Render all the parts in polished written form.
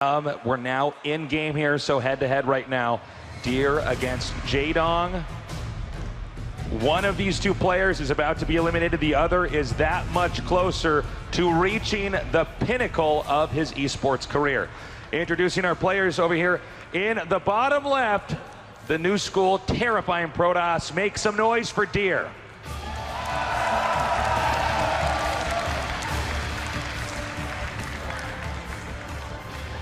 We're now in game here, so head-to-head right now. Deer against Jaedong. One of these two players is about to be eliminated. The other is that much closer to reaching the pinnacle of his esports career. Introducing our players over here in the bottom left, the new school terrifying Protoss. Make some noise for Deer.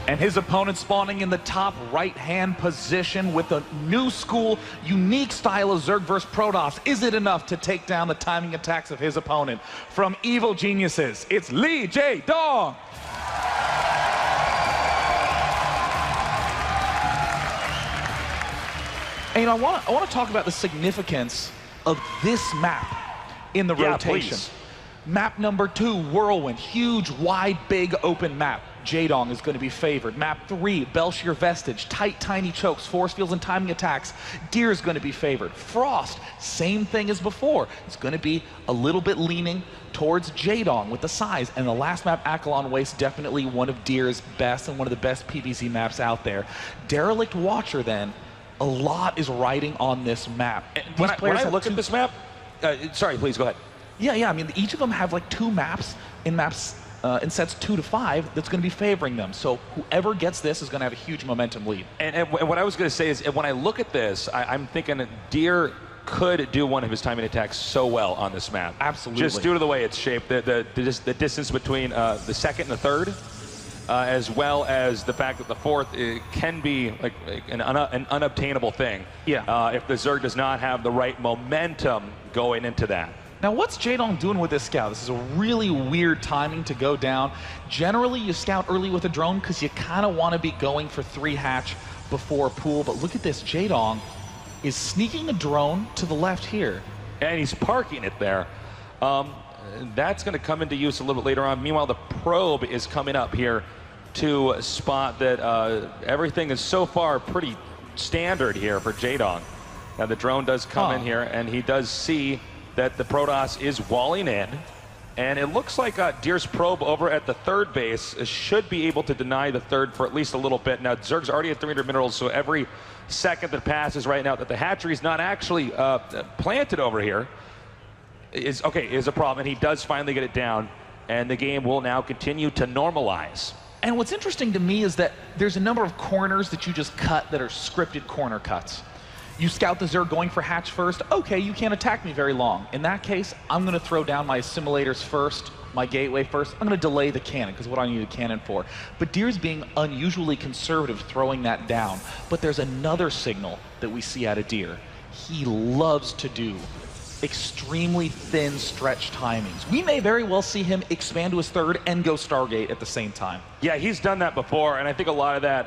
And his opponent spawning in the top right-hand position with a new school, unique style of Zerg versus Protoss. Is it enough to take down the timing attacks of his opponent? From Evil Geniuses, it's Jaedong. And I want to talk about the significance of this map in the rotation. Please. Map number 2, Whirlwind, huge, wide, big, open map. Jaedong is going to be favored. Map 3, Belshir Vestige, tight, tiny chokes, force fields, and timing attacks. Deer is going to be favored. Frost, same thing as before. It's going to be a little bit leaning towards Jaedong with the size. And the last map, Akalon Waste, definitely one of Deer's best and one of the best PvZ maps out there. Derelict Watcher, then, a lot is riding on this map. When I look at this map, sorry, please go ahead. Yeah, I mean, each of them have like 2 maps in sets 2 to 5 that's going to be favoring them. So whoever gets this is going to have a huge momentum lead. And what I was going to say is, when I look at this, I'm thinking that Deer could do one of his timing attacks so well on this map. Absolutely. Just due to the way it's shaped, the distance between the second and the third, as well as the fact that the fourth can be like an unobtainable thing. Yeah. If the Zerg does not have the right momentum going into that. Now, what's Jaedong doing with this scout? This is a really weird timing to go down. Generally, you scout early with a drone because you kind of want to be going for 3 hatch before pool. But look at this. Jaedong is sneaking a drone to the left here. And he's parking it there. That's going to come into use a little bit later on. Meanwhile, the probe is coming up here to spot that everything is so far pretty standard here for Jaedong. Now, the drone does come in here, and he does see that the Protoss is walling in, and it looks like Deer's probe over at the third base should be able to deny the third for at least a little bit. Now, Zerg's already at 300 minerals, so every second that passes right now that the hatchery is not actually planted over here is a problem, and he does finally get it down, and the game will now continue to normalize. And what's interesting to me is that there's a number of corners that you just cut that are scripted corner cuts. You scout the Zerg going for hatch first. Okay, you can't attack me very long. In that case, I'm going to throw down my assimilators first, my gateway first. I'm going to delay the cannon, because what do I need a cannon for? But Deer's being unusually conservative throwing that down. But there's another signal that we see out of Deer. He loves to do extremely thin stretch timings. We may very well see him expand to his third and go Stargate at the same time. Yeah, he's done that before, and I think a lot of that,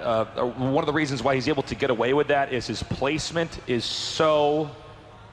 one of the reasons why he's able to get away with that is his placement is so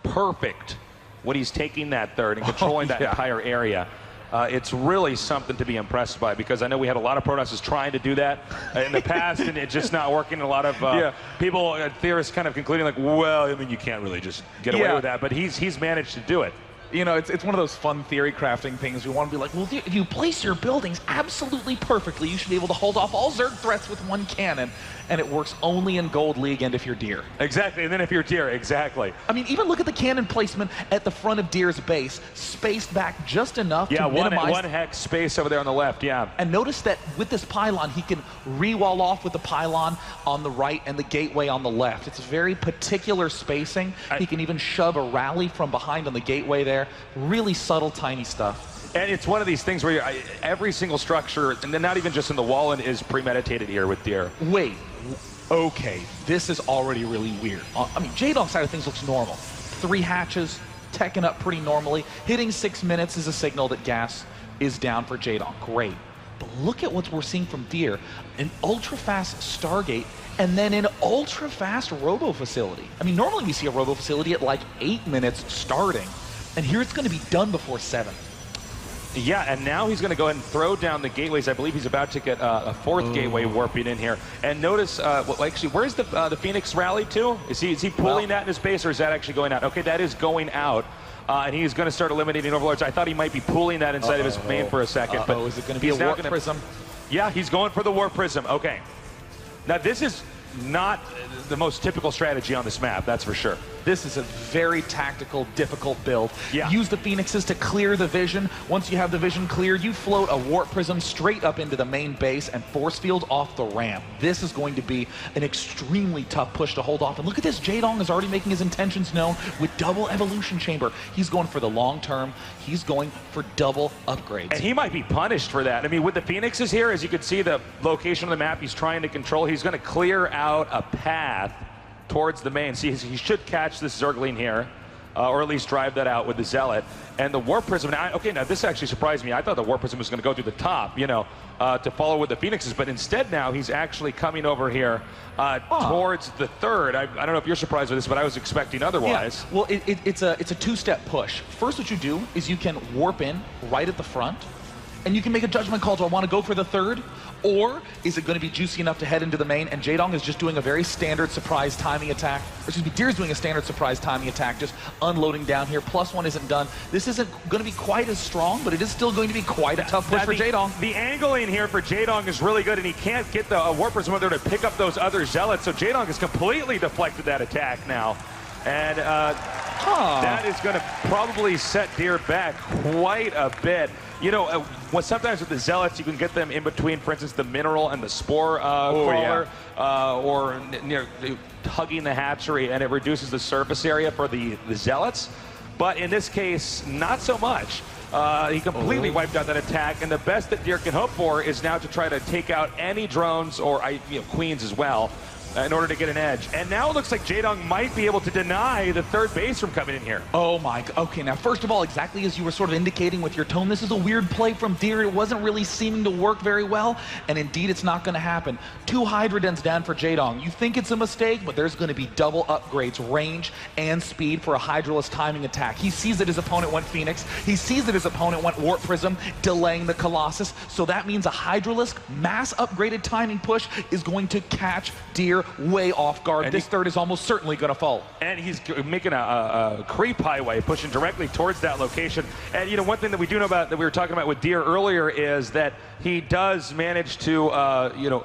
perfect when he's taking that third and controlling that entire area. It's really something to be impressed by, because I know we had a lot of Protosses trying to do that in the past, and it's just not working. A lot of people, theorists, kind of concluding like, well, I mean, you can't really just get away with that, but he's managed to do it. You know, it's one of those fun theory crafting things. We want to be like, well, if you place your buildings absolutely perfectly, you should be able to hold off all Zerg threats with 1 cannon, and it works only in Gold League and if you're Deer. Exactly, and then if you're Deer, exactly. I mean, even look at the cannon placement at the front of Deer's base, spaced back just enough to minimize... one hex space over there on the left, And notice that with this pylon, he can re-wall off with the pylon on the right and the gateway on the left. It's very particular spacing. He can even shove a rally from behind on the gateway there. Really subtle, tiny stuff. And it's one of these things where every single structure, and then not even just in the wall, is premeditated here with Deer. Wait, okay, this is already really weird. I mean, Jaedong's side of things looks normal. 3 hatches, teching up pretty normally. Hitting 6 minutes is a signal that gas is down for Jaedong. Great. But look at what we're seeing from Deer. An ultra-fast Stargate, and then an ultra-fast Robo Facility. I mean, normally we see a Robo Facility at like 8 minutes starting, and here it's going to be done before 7. Yeah, and now he's going to go ahead and throw down the gateways. I believe he's about to get a 4th gateway warping in here. And notice, actually, where's the Phoenix rally to? Is he pulling that in his base, or is that actually going out? Okay, that is going out. And he's going to start eliminating Overlords. I thought he might be pulling that inside of his main for a second. But is it going to be a Warp Prism? Yeah, he's going for the Warp Prism. Okay. Now, this is not the most typical strategy on this map, that's for sure. This is a very tactical, difficult build. Yeah. Use the Phoenixes to clear the vision. Once you have the vision cleared, you float a Warp Prism straight up into the main base and force field off the ramp. This is going to be an extremely tough push to hold off. And look at this, Jaedong is already making his intentions known with double Evolution Chamber. He's going for the long term. He's going for double upgrades. And he might be punished for that. I mean, with the Phoenixes here, as you can see the location of the map he's trying to control, he's going to clear out a path towards the main. See, he should catch this Zergling here, or at least drive that out with the Zealot. And the Warp Prism, now this actually surprised me. I thought the Warp Prism was going to go through the top, you know, to follow with the Phoenixes, but instead now he's actually coming over here towards the third. I don't know if you're surprised with this, but I was expecting otherwise. Yeah. Well, it's a two-step push. First, what you do is you can warp in right at the front, and you can make a judgment call. Do I want to go for the third? Or is it going to be juicy enough to head into the main? And Jaedong is just doing a very standard surprise timing attack. Or excuse me, Deer's doing a standard surprise timing attack, just unloading down here. +1 isn't done. This isn't going to be quite as strong, but it is still going to be quite a tough push for Jaedong. The angling here for Jaedong is really good, and he can't get the Warp Prism over there to pick up those other Zealots. So Jaedong has completely deflected that attack now. And that is going to probably set Deer back quite a bit. You know, sometimes with the Zealots, you can get them in between, for instance, the Mineral and the Spore Crawler, or near hugging the hatchery, and it reduces the surface area for the Zealots. But in this case, not so much. He completely wiped out that attack, and the best that Deer can hope for is now to try to take out any drones or queens as well, in order to get an edge. And now it looks like Jaedong might be able to deny the third base from coming in here. Oh my, okay, now first of all, exactly as you were sort of indicating with your tone, this is a weird play from Deer. It wasn't really seeming to work very well, and indeed it's not going to happen. 2 Hydrodens down for Jaedong. You think it's a mistake, but there's going to be double upgrades, range and speed for a Hydraless timing attack. He sees that his opponent went Phoenix. He sees that his opponent went Warp Prism, delaying the Colossus. So that means a Hydralisk mass upgraded timing push is going to catch Deer way off guard. And this third is almost certainly going to fall. And he's making a creep highway, pushing directly towards that location. And, you know, one thing that we do know about, that we were talking about with Deer earlier, is that he does manage to,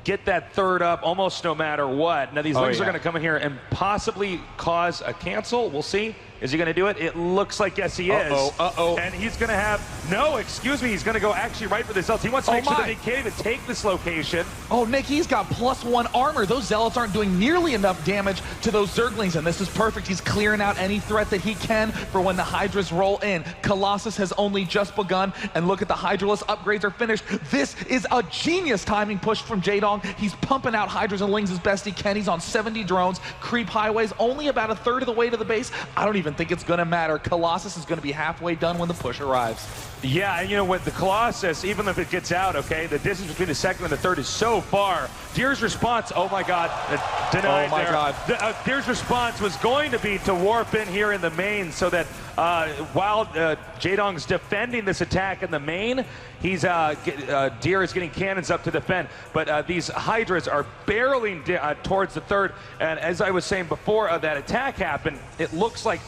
get that third up almost no matter what. Now, these Lings are going to come in here and possibly cause a cancel. We'll see. Is he going to do it? It looks like yes, he is. And he's going to have, no, excuse me, he's going to go actually right for the Zealots. He wants to make sure that he can't even take this location. Oh, Nick, he's got +1 armor. Those Zealots aren't doing nearly enough damage to those Zerglings, and this is perfect. He's clearing out any threat that he can for when the Hydras roll in. Colossus has only just begun, and look at the Hydraless upgrades are finished. This is a genius timing push from Jaedong. He's pumping out Hydras and Lings as best he can. He's on 70 drones, creep highways, only about 1/3 of the way to the base. I don't even think it's going to matter. Colossus is going to be halfway done when the push arrives. Yeah, and you know, with the Colossus, even if it gets out, okay, the distance between the second and the third is so far. Deer's response, oh my God, denied there. God. Deer's response was going to be to warp in here in the main, so that while Jaedong's defending this attack in the main, he's Deer is getting cannons up to defend. But these Hydras are barreling towards the third, and as I was saying before that attack happened, it looks like,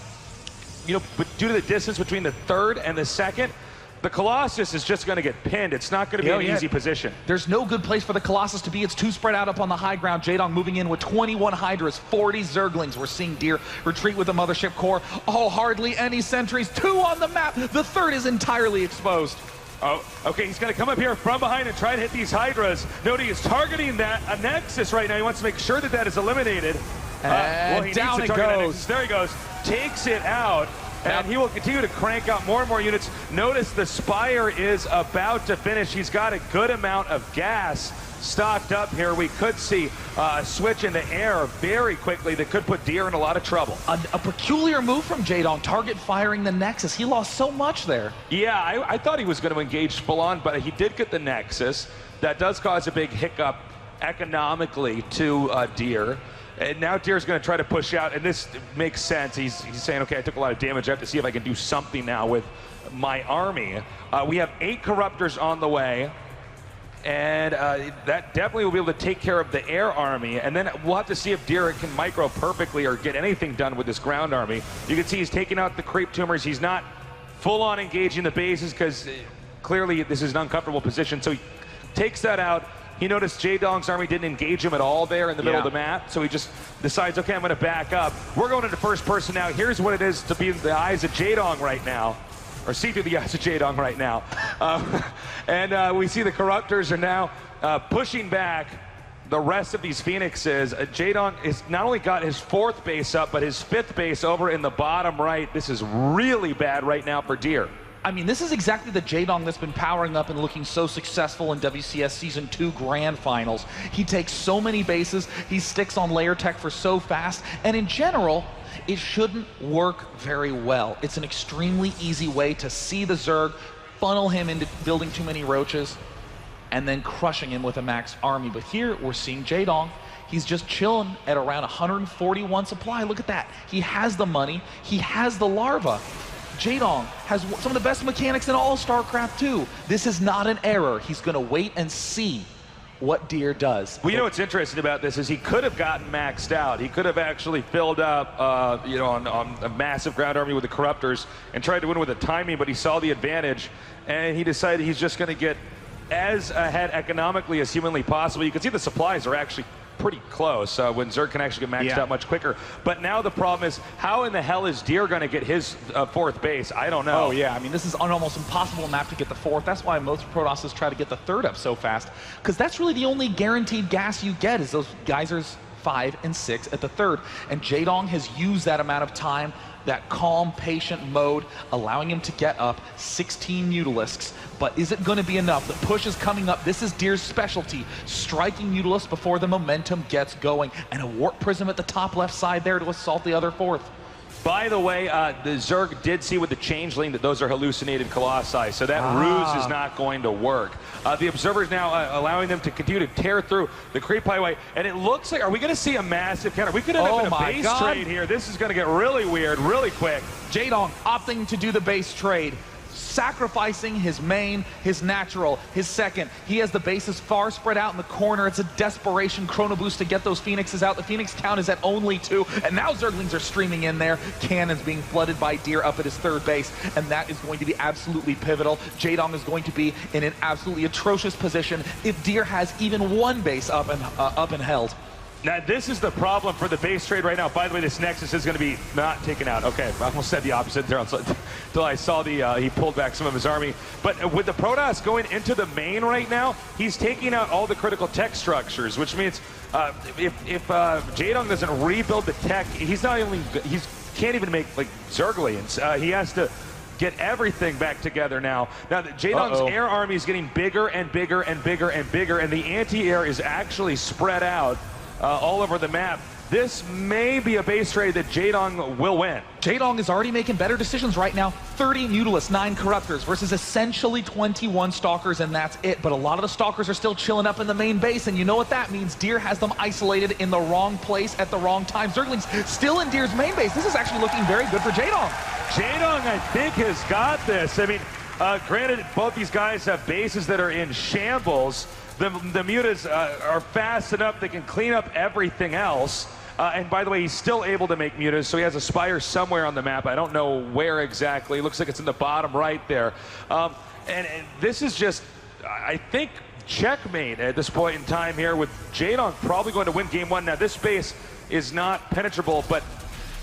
you know, but due to the distance between the third and the second, the Colossus is just going to get pinned. It's not going to be an easy position. There's no good place for the Colossus to be. It's too spread out up on the high ground. Jaedong moving in with 21 Hydras, 40 Zerglings. We're seeing Deer retreat with the Mothership Core. Oh, hardly any sentries. 2 on the map. The third is entirely exposed. Oh, okay, he's going to come up here from behind and try to hit these Hydras. Note he is targeting a Nexus right now. He wants to make sure that that is eliminated. And well, down it goes. There he goes. Takes it out. And he will continue to crank out more and more units. Notice the Spire is about to finish. He's got a good amount of gas stocked up here. We could see a switch into air very quickly that could put Deer in a lot of trouble. A peculiar move from Jaedong, target firing the Nexus. He lost so much there. Yeah, I thought he was going to engage full on, but he did get the Nexus. That does cause a big hiccup economically to Deer. And now Deer's going to try to push out, and this makes sense. He's saying, okay, I took a lot of damage. I have to see if I can do something now with my army. We have 8 Corruptors on the way, and that definitely will be able to take care of the air army. And then we'll have to see if Deer can micro perfectly or get anything done with this ground army. You can see he's taking out the creep tumors. He's not full on engaging the bases because clearly this is an uncomfortable position. So he takes that out. He noticed Jaedong's army didn't engage him at all there in the middle of the map, so he just decides, okay, I'm going to back up. We're going into first person now. Here's what it is to be in the eyes of Jaedong right now, or see through the eyes of Jaedong right now. And we see the Corruptors are now pushing back the rest of these Phoenixes. Jaedong is not only got his 4th base up, but his 5th base over in the bottom right. This is really bad right now for Deer. I mean, this is exactly the Jaedong that's been powering up and looking so successful in WCS Season 2 Grand Finals. He takes so many bases, he sticks on layer tech for so fast, and in general, it shouldn't work very well. It's an extremely easy way to see the Zerg, funnel him into building too many roaches, and then crushing him with a max army. But here we're seeing Jaedong. He's just chilling at around 141 supply. Look at that. He has the money. He has the larva. Jaedong has some of the best mechanics in all StarCraft 2. This is not an error. He's going to wait and see what Deer does. Well, you know what's interesting about this is he could have gotten maxed out. He could have actually filled up, you know, on a massive ground army with the Corruptors and tried to win with the timing, but he saw the advantage, and he decided he's just going to get as ahead economically as humanly possible. You can see the supplies are actually pretty close when Zerg can actually get maxed out much quicker. But now the problem is, how in the hell is Deer going to get his 4th base? I don't know. Oh yeah, I mean, this is an almost impossible map to get the 4th. That's why most Protosses try to get the 3rd up so fast, because that's really the only guaranteed gas you get is those geysers 5 and 6 at the 3rd. And Jaedong has used that amount of time, that calm, patient mode, allowing him to get up 16 Mutalisks. But is it going to be enough? The push is coming up. This is Deer's specialty, striking Mutalisks before the momentum gets going. And a Warp Prism at the top left side there to assault the other 4th. By the way, the Zerg did see with the Changeling that those are hallucinated Colossi, so that ruse is not going to work. The Observer's now allowing them to continue to tear through the creep highway, and it looks like, are we going to see a massive counter? We could end up in a base trade here. This is going to get really weird, really quick. Jaedong opting to do the base trade, sacrificing his main, his natural, his 2nd. He has the bases far spread out in the corner. It's a desperation chrono boost to get those Phoenixes out. The Phoenix count is at only 2, and now Zerglings are streaming in there. Cannon's being flooded by Deer up at his 3rd base, and that is going to be absolutely pivotal. Jaedong is going to be in an absolutely atrocious position if Deer has even 1 base up and held. Now, this is the problem for the base trade right now. By the way, this Nexus is going to be not taken out. Okay, I almost said the opposite there until I saw he pulled back some of his army. But with the Protoss going into the main right now, he's taking out all the critical tech structures, which means if Jaedong doesn't rebuild the tech, he can't even make like Zerglians. He has to get everything back together now. Now, Jaedong's air army is getting bigger and bigger and bigger and bigger, and the anti-air is actually spread out all over the map. This may be a base trade that Jaedong will win. Jaedong is already making better decisions right now. 30 Mutalisks, 9 Corruptors versus essentially 21 Stalkers, and that's it. But a lot of the Stalkers are still chilling up in the main base, and you know what that means. Deer has them isolated in the wrong place at the wrong time. Zerglings still in Deer's main base. This is actually looking very good for Jaedong. Jaedong, I think, has got this. I mean, granted, both these guys have bases that are in shambles. The Mutas are fast enough they can clean up everything else. And by the way, he's still able to make Mutas, so he has a Spire somewhere on the map. I don't know where exactly. It looks like it's in the bottom right there. And this is just, I think, checkmate at this point in time here, with Jaedong probably going to win game 1. Now, this space is not penetrable, but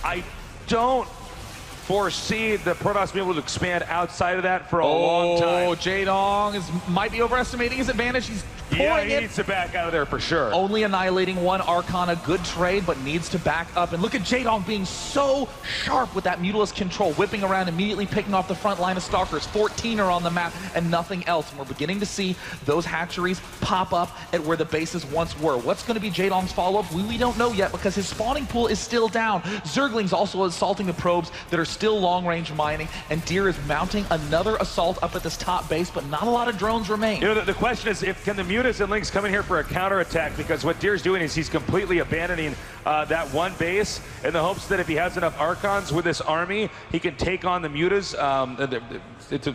I don't foresee the Protoss being able to expand outside of that for a long time. Oh, Jaedong might be overestimating his advantage. He's pouring he needs to back out of there for sure. Only annihilating 1 Arcana, good trade, but needs to back up. And look at Jaedong being so sharp with that Mutalisk control, whipping around, immediately picking off the front line of Stalkers. 14 are on the map and nothing else. And we're beginning to see those hatcheries pop up at where the bases once were. What's going to be Jaedong's follow-up? We don't know yet, because his spawning pool is still down. Zerglings also assaulting the probes that are still long-range mining, and Deer is mounting another assault up at this top base, but not a lot of drones remain. You know, the question is, can the Mutas and Lynx come in here for a counterattack? Because what Deer's doing is he's completely abandoning that 1 base in the hopes that if he has enough Archons with this army, he can take on the Mutas.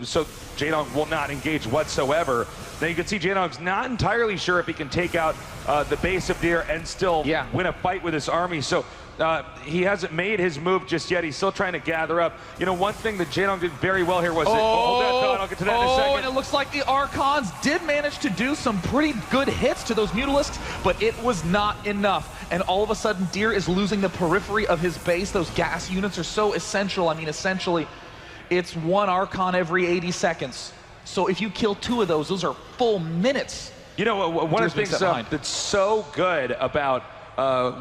So Jaedong will not engage whatsoever. Then you can see Jaedong's not entirely sure if he can take out the base of Deer and still win a fight with his army. So he hasn't made his move just yet. He's still trying to gather up. You know, one thing that Jaedong did very well here was hold that thought. I'll get to that in a second. And it looks like the Archons did manage to do some pretty pretty good hits to those Mutalisks, but it was not enough. And all of a sudden, Deer is losing the periphery of his base. Those gas units are so essential. I mean, essentially, it's one Archon every 80 seconds. So if you kill 2 of those are full minutes. You know, one of the things that's so good about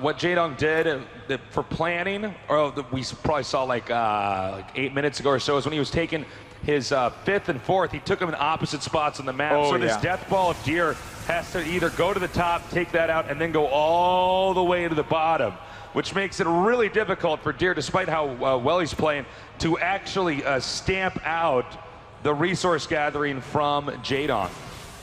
what Jaedong did for planning, or we probably saw like 8 minutes ago or so, is when he was taking his 5th and 4th, he took them in opposite spots on the map. So this death ball of Deer has to either go to the top, take that out, and then go all the way to the bottom, which makes it really difficult for Deer, despite how well he's playing, to actually stamp out the resource gathering from Jaedong.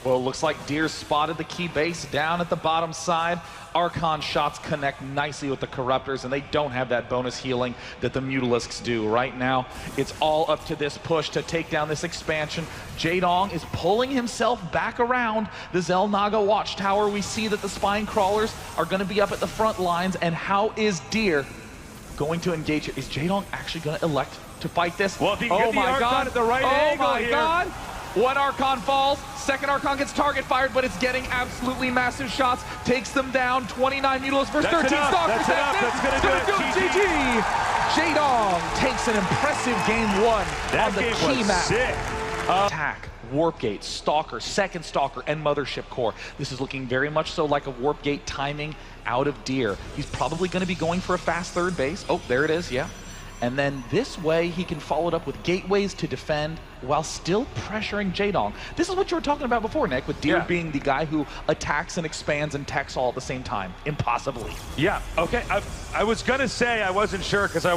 Well, it looks like Deer spotted the key base down at the bottom side. Archon shots connect nicely with the Corruptors, and they don't have that bonus healing that the Mutalisks do. Right now, it's all up to this push to take down this expansion. Jaedong is pulling himself back around the Xel'Naga Watchtower. We see that the Spine Crawlers are going to be up at the front lines, and how is Deer going to engage it? Is Jaedong actually going to elect to fight this? Well, if he can get the Archon at the right angle here. Oh my God! One Archon falls, second Archon gets target fired, but it's getting absolutely massive shots, takes them down. 29 Mutalisks versus 13 Stalkers. That's gonna do it. GG. Jaedong takes an impressive game 1 on the key map. Sick. Attack, Warp Gate, Stalker, second Stalker, and Mothership Core. This is looking very much so like a Warp Gate timing out of Deer. He's probably going to be going for a fast third base. Oh, there it is, yeah. And then this way, he can follow it up with gateways to defend while still pressuring Jaedong. This is what you were talking about before, Nick, with Deer being the guy who attacks and expands and techs all at the same time, impossibly. Yeah, okay. I was going to say I wasn't sure because I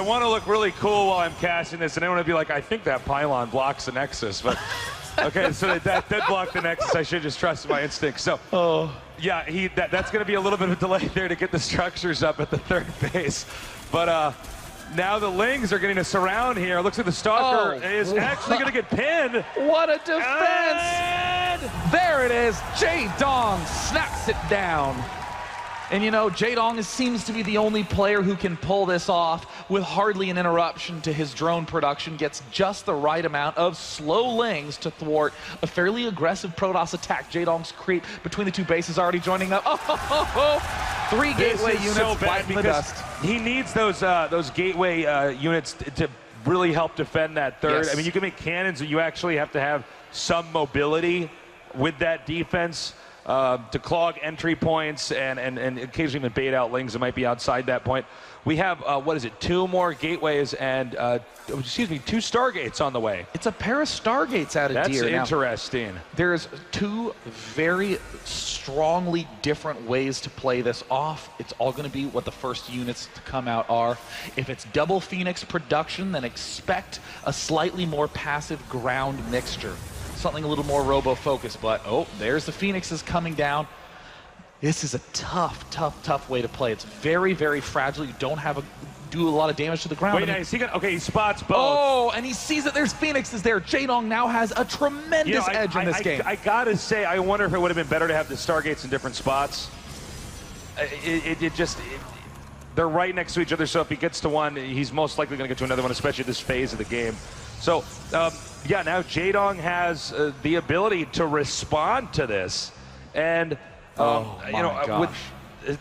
want to look really cool while I'm casting this, and I want to be like, I think that pylon blocks the Nexus, but okay, so that did block the Nexus. I should just trust my instincts. So, yeah, that's going to be a little bit of a delay there to get the structures up at the third base. But now the Lings are getting a surround here. Looks like the Stalker is actually going to get pinned. What a defense! And there it is. Jaedong snaps it down. And you know, Jaedong seems to be the only player who can pull this off with hardly an interruption to his drone production, gets just the right amount of slow Lings to thwart a fairly aggressive Protoss attack. Jaedong's creep between the 2 bases already joining up. 3 gateway units so bad biting the dust. He needs those gateway units to really help defend that third. Yes. I mean, you can make cannons, but you actually have to have some mobility with that defense. To clog entry points and occasionally even bait out Lings that might be outside that point. We have, 2 more gateways and, 2 Stargates on the way. It's a pair of Stargates out of Deer. That's interesting. There's 2 very strongly different ways to play this off. It's all going to be what the first units to come out are. If it's double Phoenix production, then expect a slightly more passive ground mixture. Something a little more robo-focused, but there's the Phoenixes coming down. This is a tough way to play. It's very, very fragile. You don't have do a lot of damage to the ground. Wait, now, he spots both. Oh, and he sees that there's Phoenixes there. Jaedong now has a tremendous edge in this game. I gotta say, I wonder if it would have been better to have the Stargates in different spots. They're right next to each other, so if he gets to one, he's most likely going to get to another one, especially at this phase of the game. So, yeah, now Jaedong has the ability to respond to this. And,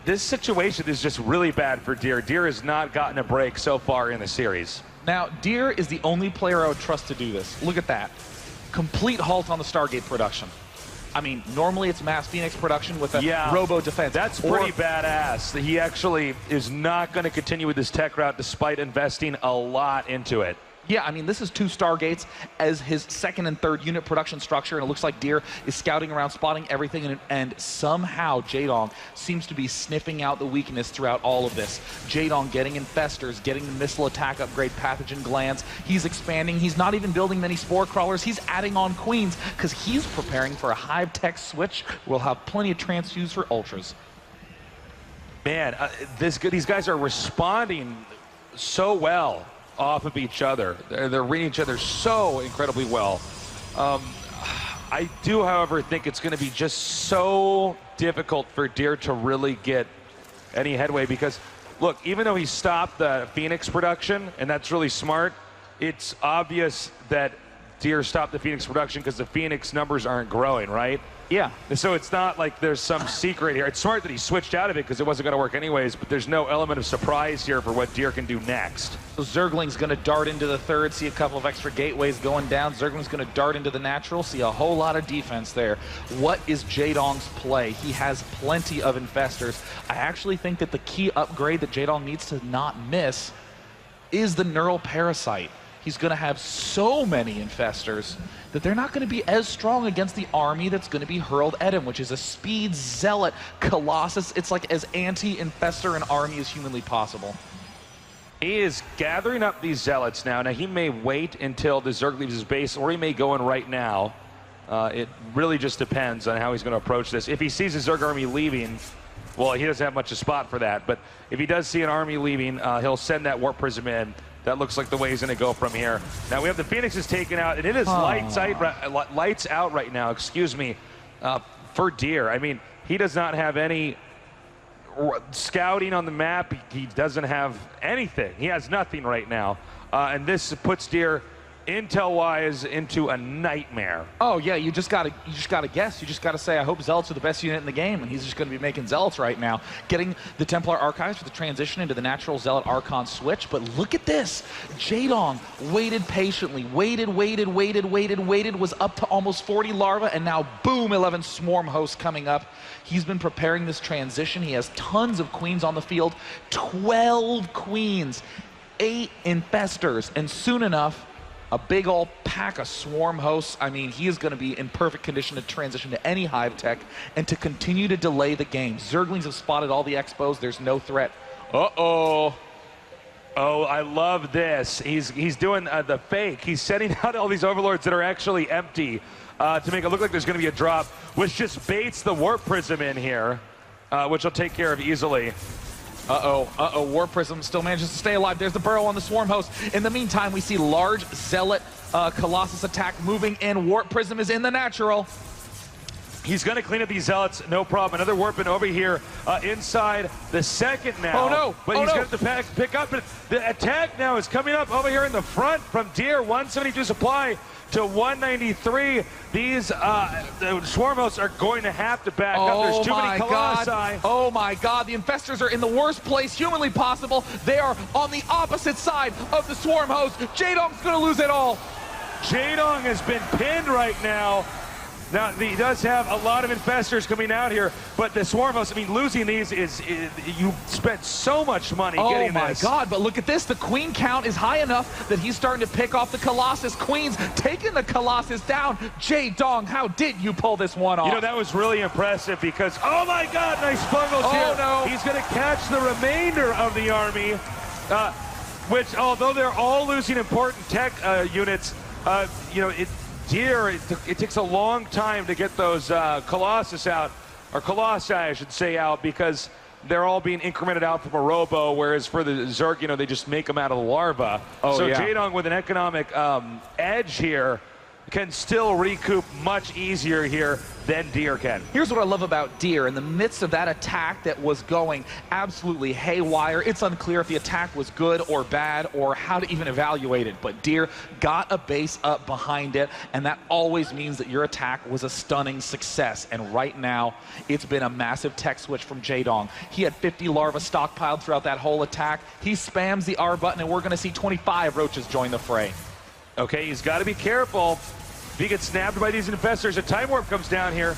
this situation is just really bad for Deer. Deer has not gotten a break so far in the series. Now, Deer is the only player I would trust to do this. Look at that. Complete halt on the Stargate production. I mean, normally it's mass Phoenix production with a robo defense. That's pretty badass. He actually is not going to continue with this tech route despite investing a lot into it. Yeah, I mean, this is 2 Stargates as his second and third unit production structure, and it looks like Deer is scouting around, spotting everything, and somehow Jaedong seems to be sniffing out the weakness throughout all of this. Jaedong getting infestors, getting the missile attack upgrade, pathogen glands. He's expanding. He's not even building many spore crawlers. He's adding on queens because he's preparing for a hive tech switch. We'll have plenty of transfuse for ultras. Man, these guys are responding so well off of each other. They're reading each other so incredibly well. I do, however, think it's going to be just so difficult for Deer to really get any headway because, look, even though he stopped the Phoenix production, and that's really smart, it's obvious that Deer stopped the Phoenix production because the Phoenix numbers aren't growing, right? Yeah. So it's not like there's some secret here. It's smart that he switched out of it because it wasn't going to work anyways, but there's no element of surprise here for what Deer can do next. So Zergling's going to dart into the third, see a couple of extra gateways going down. Zergling's going to dart into the natural, see a whole lot of defense there. What is Jaedong's play? He has plenty of infestors. I actually think that the key upgrade that Jaedong needs to not miss is the Neural Parasite. He's going to have so many infestors that they're not going to be as strong against the army that's going to be hurled at him, which is a speed zealot Colossus. It's like as anti-infestor an army as humanly possible. He is gathering up these zealots now. Now, he may wait until the Zerg leaves his base, or he may go in right now. It really just depends on how he's going to approach this. If he sees the Zerg army leaving, well, he doesn't have much of a spot for that. But if he does see an army leaving, he'll send that Warp Prism in. That looks like the way he's going to go from here. Now, we have the Phoenixes taken out, and it is lights out right now, excuse me, for Deer. I mean, he does not have any scouting on the map. He doesn't have anything. He has nothing right now. And this puts Deer intel-wise into a nightmare. Oh yeah, you just gotta guess. You just gotta say, I hope Zealots are the best unit in the game, and he's just gonna be making Zealots right now. Getting the Templar Archives for the transition into the natural Zealot Archon switch, but look at this. Jaedong waited patiently, waited, was up to almost 40 larvae, and now boom, 11 swarm hosts coming up. He's been preparing this transition. He has tons of queens on the field, 12 queens, 8 infestors, and soon enough, a big old pack of swarm hosts. I mean, he is going to be in perfect condition to transition to any hive tech and to continue to delay the game. Zerglings have spotted all the expos. There's no threat. Uh-oh. Oh, I love this. He's doing the fake. He's sending out all these overlords that are actually empty to make it look like there's going to be a drop, which just baits the Warp Prism in here, which will take care of easily. Warp Prism still manages to stay alive. There's the burrow on the Swarm Host. In the meantime, we see large Zealot Colossus attack moving in. Warp Prism is in the natural. He's going to clean up these Zealots, no problem. Another Warping over here inside the second now. Oh no! But he's got the pick up. But the attack now is coming up over here in the front from Deer. 172 supply to 193. These the Swarm Hosts are going to have to back up. There's too many Colossi. Oh my God, the infestors are in the worst place humanly possible. They are on the opposite side of the Swarm Host. Jaedong's gonna lose it all. Jaedong has been pinned right now. Now, he does have a lot of infestors coming out here, but the Swarm Hosts, I mean, losing these is you spent so much money getting this. Oh my God, but look at this. The queen count is high enough that he's starting to pick off the Colossus queens, taking the Colossus down. Jaedong, how did you pull this one off? You know, that was really impressive because, oh my God, nice fungals here. No. He's going to catch the remainder of the army, which, although they're all losing important tech units, you know, Deer, it takes a long time to get those Colossus out, or Colossi, I should say, out, because they're all being incremented out from a robo, whereas for the Zerg, you know, they just make them out of the larva. Oh, so yeah. Jaedong with an economic edge here can still recoup much easier here than Deer can. Here's what I love about Deer. In the midst of that attack that was going absolutely haywire, it's unclear if the attack was good or bad or how to even evaluate it, but Deer got a base up behind it, and that always means that your attack was a stunning success. And right now, it's been a massive tech switch from Jaedong. He had 50 larvae stockpiled throughout that whole attack. He spams the R button, and we're going to see 25 roaches join the fray. Okay, he's got to be careful. If he gets snapped by these infestors, a time warp comes down here.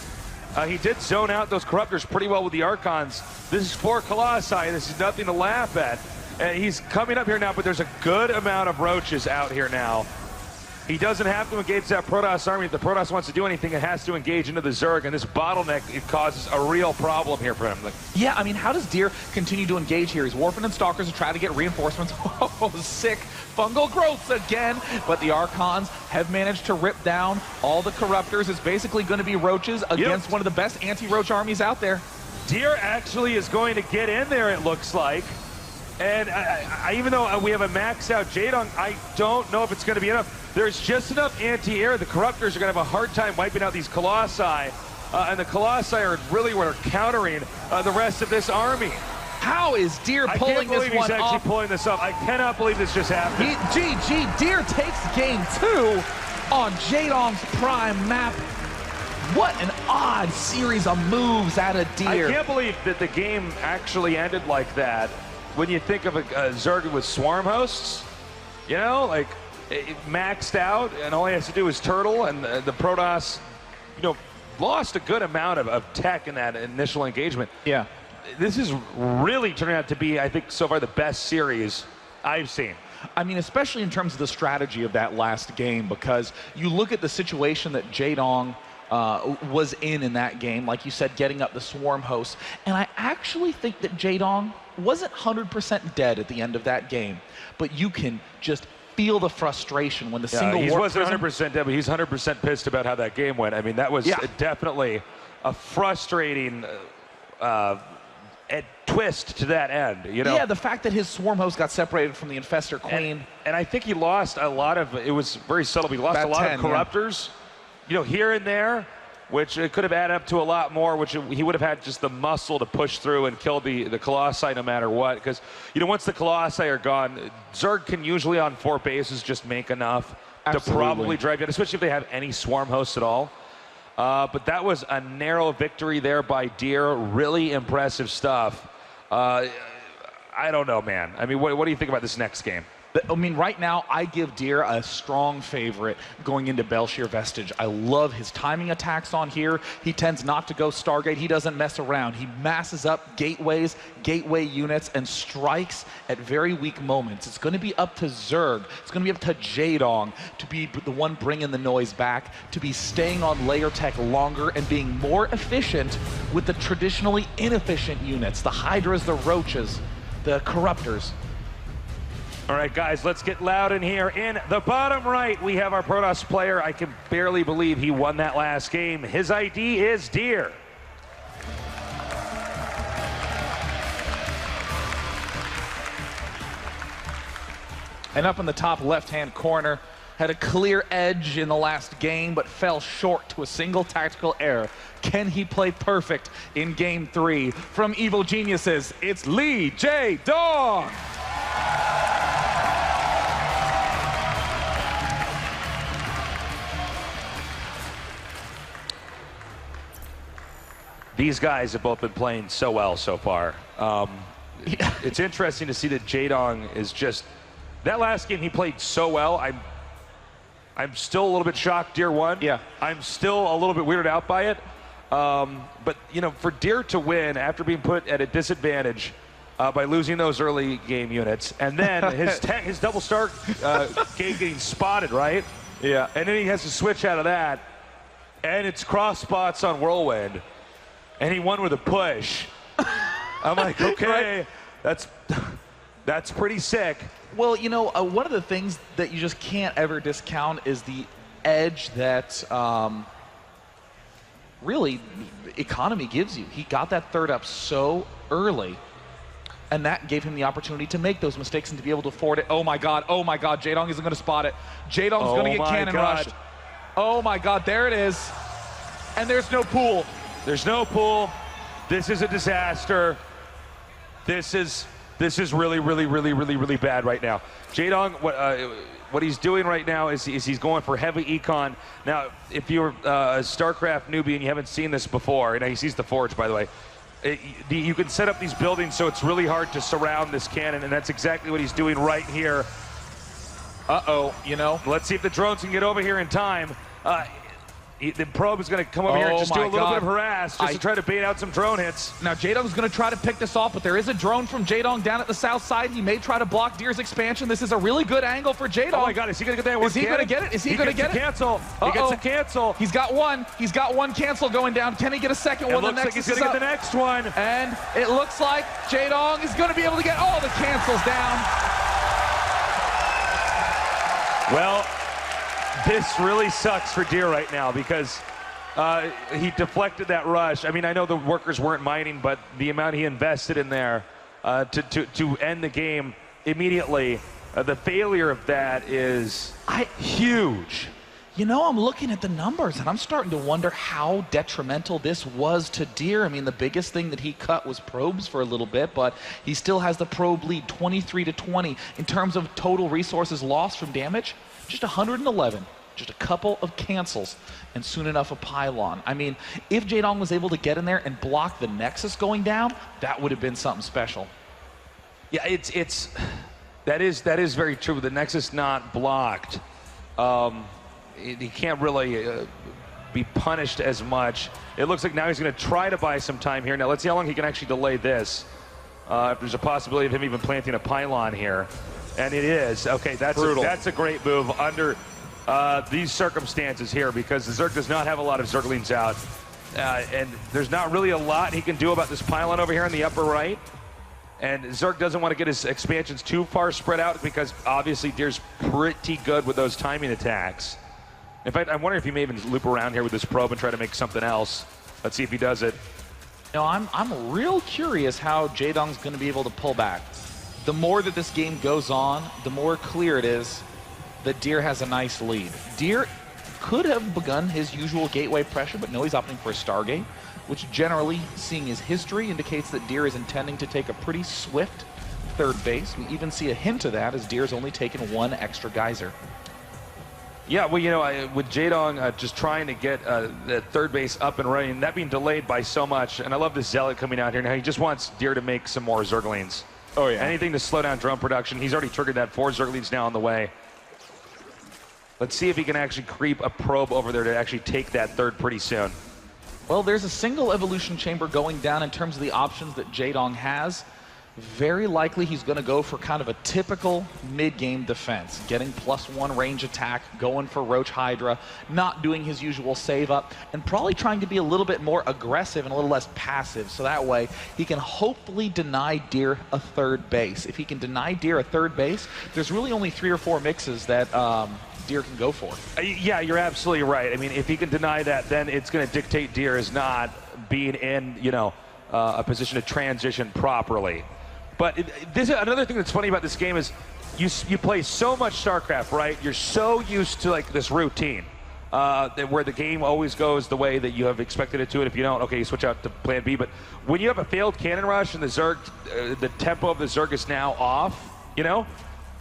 He did zone out those corruptors pretty well with the Archons. This is 4 Colossi. This is nothing to laugh at. And he's coming up here now, but there's a good amount of roaches out here now. He doesn't have to engage that Protoss army. If the Protoss wants to do anything, it has to engage into the Zerg, and this bottleneck, it causes a real problem here for him. Yeah, I mean, how does Deer continue to engage here? He's warping and Stalkers to try to get reinforcements. Oh, sick fungal growths again. But the Archons have managed to rip down all the Corruptors. It's basically going to be roaches against one of the best anti-roach armies out there. Deer actually is going to get in there, it looks like. And even though we have a maxed out Jaedong, I don't know if it's going to be enough. There's just enough anti-air. The Corruptors are going to have a hard time wiping out these Colossi. And the Colossi are really what are countering the rest of this army. How is Deer pulling this one off? I can't believe he's actually pulling this off. I cannot believe this just happened. GG, Deer takes game 2 on Jaedong's prime map. What an odd series of moves out of Deer. I can't believe that the game actually ended like that when you think of a Zerg with swarm hosts. You know, like it maxed out, and all he has to do is turtle, and the Protoss, you know, lost a good amount of tech in that initial engagement. Yeah. This is really turning out to be, I think, so far the best series I've seen. I mean, especially in terms of the strategy of that last game, because you look at the situation that Jaedong was in that game, like you said, getting up the swarm host, and I actually think that Jaedong wasn't 100% dead at the end of that game, but you can just feel the frustration when the single he warp wasn't prism... 100% dead, but he's 100% pissed about how that game went. I mean, that was definitely a frustrating twist to that end, you know? Yeah, the fact that his swarm host got separated from the infestor queen. And I think he lost a lot of, it was very subtle, he lost a lot of corruptors, you know, here and there, which it could have added up to a lot more, which he would have had just the muscle to push through and kill the Colossi no matter what. Because, you know, once the Colossi are gone, Zerg can usually on 4 bases just make enough to probably drive you, especially if they have any swarm hosts at all. But that was a narrow victory there by Deer. Really impressive stuff. I don't know, man. I mean, what do you think about this next game? I mean, right now, I give Deer a strong favorite going into Belshir Vestige. I love his timing attacks on here. He tends not to go Stargate. He doesn't mess around. He masses up gateways, gateway units, and strikes at very weak moments. It's going to be up to Zerg. It's going to be up to Jaedong to be the one bringing the noise back, to be staying on layer tech longer and being more efficient with the traditionally inefficient units, the Hydras, the Roaches, the Corruptors. All right, guys, let's get loud in here. In the bottom right, we have our Protoss player. I can barely believe he won that last game. His ID is Deer. And up in the top left-hand corner, had a clear edge in the last game, but fell short to a single tactical error. Can he play perfect in Game 3? From Evil Geniuses, it's Lee Jaedong. These guys have both been playing so well so far. It's interesting to see that Jaedong is just... That last game, he played so well. I'm still a little bit shocked Deer won. Yeah. I'm still a little bit weirded out by it. But, you know, for Deer to win after being put at a disadvantage by losing those early game units, and then his double star game getting spotted, right? Yeah. And then he has to switch out of that, and it's cross spots on Whirlwind. And he won with a push. I'm like, okay, that's pretty sick. Well, you know, one of the things that you just can't ever discount is the edge that really economy gives you. He got that third up so early, and that gave him the opportunity to make those mistakes and to be able to afford it. Oh my God, Jaedong isn't going to spot it. Jaedong's going to get cannon rushed. Oh my God, there it is. And there's no pool. There's no pool. This is a disaster. This is really bad right now. Jaedong, what he's doing right now is he's going for heavy econ. Now, if you're a StarCraft newbie and you haven't seen this before, and he sees the Forge, by the way, you can set up these buildings so it's really hard to surround this cannon, and that's exactly what he's doing right here. You know. Let's see if the drones can get over here in time. The probe is going to come over here and just do a little bit of harass just to try to bait out some drone hits. Now, Jaedong's going to try to pick this off, but there is a drone from Jaedong down at the south side. He may try to block Deer's expansion. This is a really good angle for Jaedong. Oh my God, is he going to get that? Is he going to get it? Is he going to get it? Cancel. He gets a cancel. He's got one. He's got one cancel going down. Can he get a second one? It looks like he's going to get the next one. And it looks like Jaedong is going to be able to get all the cancels down. Well, this really sucks for Deer right now because he deflected that rush. I mean, I know the workers weren't mining, but the amount he invested in there to end the game immediately, the failure of that is huge. You know, I'm looking at the numbers, and I'm starting to wonder how detrimental this was to Deer. I mean, the biggest thing that he cut was probes for a little bit, but he still has the probe lead 23-20. In terms of total resources lost from damage, just 111. just a couple of cancels, and soon enough a pylon. I mean, if Jaedong was able to get in there and block the Nexus going down, that would have been something special. Yeah, that is very true. The Nexus not blocked. He can't really be punished as much. It looks like now he's going to try to buy some time here. Now let's see how long he can actually delay this. If there's a possibility of him even planting a pylon here. And it is. Okay, that's a great move under these circumstances here, because the Zerg does not have a lot of Zerglings out. And there's not really a lot he can do about this pylon over here in the upper right. And Zerg doesn't want to get his expansions too far spread out, because obviously Deer's pretty good with those timing attacks. In fact, I'm wondering if he may even loop around here with this probe and try to make something else. Let's see if he does it. No, I'm real curious how Jaedong's going to be able to pull back. The more that this game goes on, the more clear it is that Deer has a nice lead. Deer could have begun his usual gateway pressure, but no, he's opting for a Stargate, which generally, seeing his history, indicates that Deer is intending to take a pretty swift third base. We even see a hint of that as Deer's only taken one extra geyser. Yeah, well, you know, with Jaedong just trying to get the third base up and running, that being delayed by so much, and I love this Zealot coming out here now. He just wants Deer to make some more Zerglings. Oh, yeah. Anything to slow down drone production. He's already triggered that. 4 Zerglings now on the way. Let's see if he can actually creep a probe over there to actually take that third pretty soon. Well, there's a single evolution chamber going down in terms of the options that Jaedong has. Very likely he's going to go for kind of a typical mid-game defense, getting +1 range attack, going for Roach Hydra, not doing his usual save up, and probably trying to be a little bit more aggressive and a little less passive, so that way he can hopefully deny Deer a third base. If he can deny Deer a third base, there's really only 3 or 4 mixes that Deer can go for. Yeah, you're absolutely right. I mean, if he can deny that, then it's going to dictate Deer as not being in, you know, a position to transition properly. But this is another thing that's funny about this game is you play so much StarCraft, right? You're so used to like this routine where the game always goes the way that you have expected it to, and if you don't, okay, you switch out to plan B. But when you have a failed cannon rush and the Zerg, the tempo of the Zerg is now off, you know,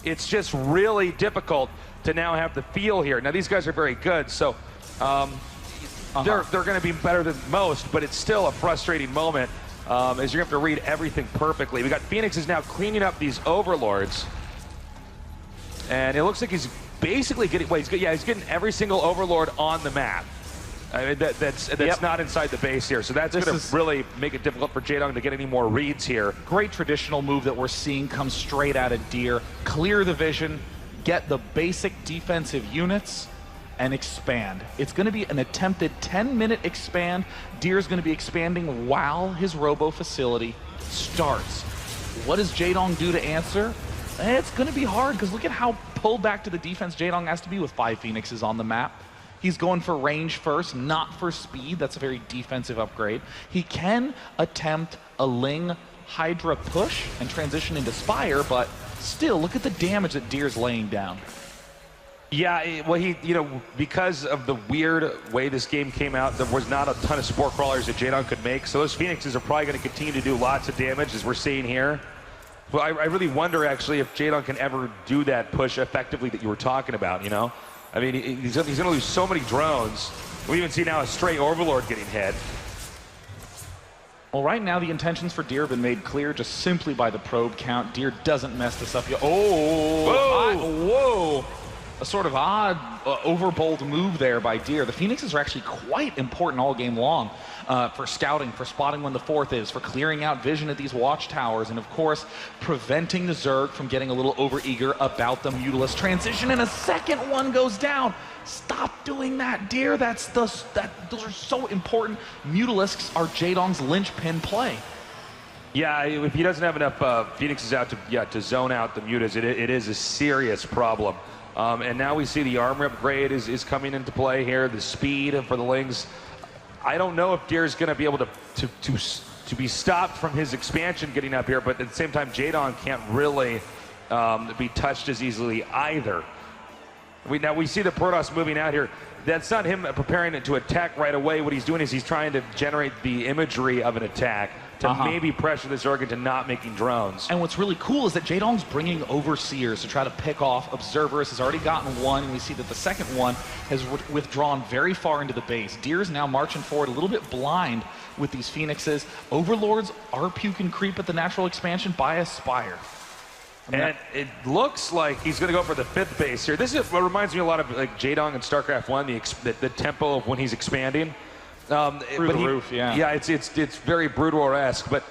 it's just really difficult to now have the feel here. Now these guys are very good, so they're going to be better than most, but it's still a frustrating moment. As you're going to have to read everything perfectly. We got Phoenix is now cleaning up these overlords. And it looks like he's basically getting, he's getting every single overlord on the map. I mean, that's not inside the base here. So that's going to really make it difficult for Jaedong to get any more reads here. Great traditional move that we're seeing come straight out of Deer. Clear the vision, get the basic defensive units, and expand. It's going to be an attempted 10-minute expand. Deer's going to be expanding while his robo facility starts. What does Jaedong do to answer? It's going to be hard, because look at how pulled back to the defense Jaedong has to be with 5 Phoenixes on the map. He's going for range first, not for speed. That's a very defensive upgrade. He can attempt a Ling Hydra push and transition into Spire, but still, look at the damage that Deer's laying down. Yeah, well, because of the weird way this game came out, there was not a ton of spore crawlers that Jaedong could make, so those Phoenixes are probably going to continue to do lots of damage, as we're seeing here. Well, I really wonder, actually, if Jaedong can ever do that push effectively that you were talking about, you know? I mean, he's going to lose so many drones. We even see now a stray Overlord getting hit. Well, right now, the intentions for Deer have been made clear just simply by the probe count. Deer doesn't mess this up yet. Whoa! A sort of odd, overbold move there by Deer. The Phoenixes are actually quite important all game long for scouting, for spotting when the 4th is, for clearing out vision at these watchtowers, and of course, preventing the Zerg from getting a little overeager about the Mutalisk transition, and a second one goes down. Stop doing that, Deer. Those are so important. Mutalisks are Jaedong's linchpin play. Yeah, if he doesn't have enough Phoenixes out to zone out the Mutas, it is a serious problem. And now we see the armor upgrade is coming into play here, the speed for the Lings. I don't know if Deer's going to be able to be stopped from his expansion getting up here, but at the same time, Jaedong can't really be touched as easily either. Now we see the Protoss moving out here. That's not him preparing to attack right away. What he's doing is he's trying to generate the imagery of an attack to maybe pressure the Zerg into not making drones. And what's really cool is that Jaedong's bringing Overseers to try to pick off Observers. Has already gotten one, and we see that the second one has withdrawn very far into the base. Deer's now marching forward a little bit blind with these Phoenixes. Overlords are puking creep at the natural expansion by a Spire. And it looks like he's going to go for the 5th base here. This is what reminds me a lot of like Jaedong and StarCraft 1, the tempo of when he's expanding. Through the roof, yeah. Yeah, it's very Broodwar-esque, but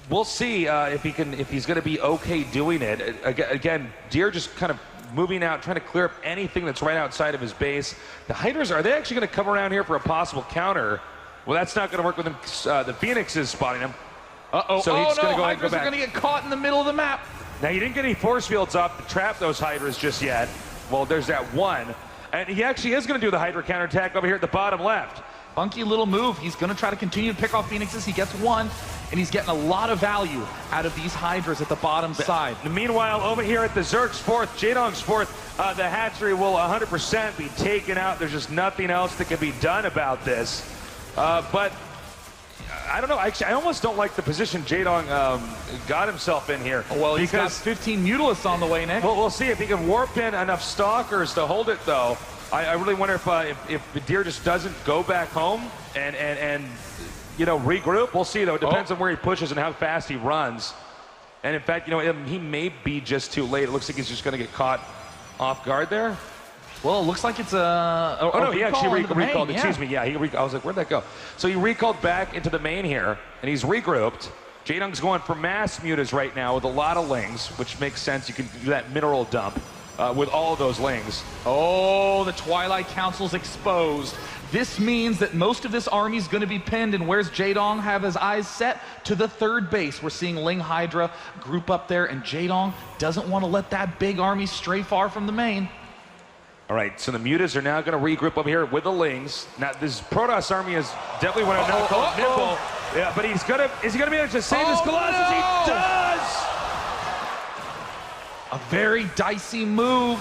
we'll see if he's going to be okay doing it. Again, Deer just kind of moving out, trying to clear up anything that's right outside of his base. The Hydras, are they actually going to come around here for a possible counter? Well, that's not going to work with him. The Phoenix is spotting him. So he's going to go Hydras are going to get caught in the middle of the map. Now, you didn't get any force fields up to trap those Hydras just yet. Well, there's that one. And he actually is going to do the Hydra counterattack over here at the bottom left. Funky little move. He's going to try to continue to pick off Phoenixes. He gets one, and he's getting a lot of value out of these Hydras at the bottom side. Meanwhile, over here at the Zerg's 4th, Jaedong's 4th, the hatchery will 100% be taken out. There's just nothing else that can be done about this. But I don't know. Actually, I almost don't like the position Jaedong got himself in here. Well, he's got 15 Mutalisks on the way, Nick. Well, we'll see if he can warp in enough Stalkers to hold it, though. I really wonder if the Deer just doesn't go back home and you know, regroup. We'll see, though. It depends on where he pushes and how fast he runs. And in fact, you know, he may be just too late. It looks like he's just going to get caught off guard there. Well, it looks like it's a no, he actually recalled. Main, excuse me, yeah. I was like, where'd that go? So he recalled back into the main here, and he's regrouped. Jaedong's going for mass mutas right now with a lot of lings, which makes sense. You can do that mineral dump with all of those lings. Oh, the Twilight Council's exposed. This means that most of this army's going to be pinned, and where's Jaedong have his eyes set? To the 3rd base. We're seeing Ling Hydra group up there, and Jaedong doesn't want to let that big army stray far from the main. All right, so the Mutas are now going to regroup over here with the Lings. Now, this Protoss army is definitely what I'm now called nimble. Yeah, but is he going to be able to save this Colossus? No! He does! A very dicey move.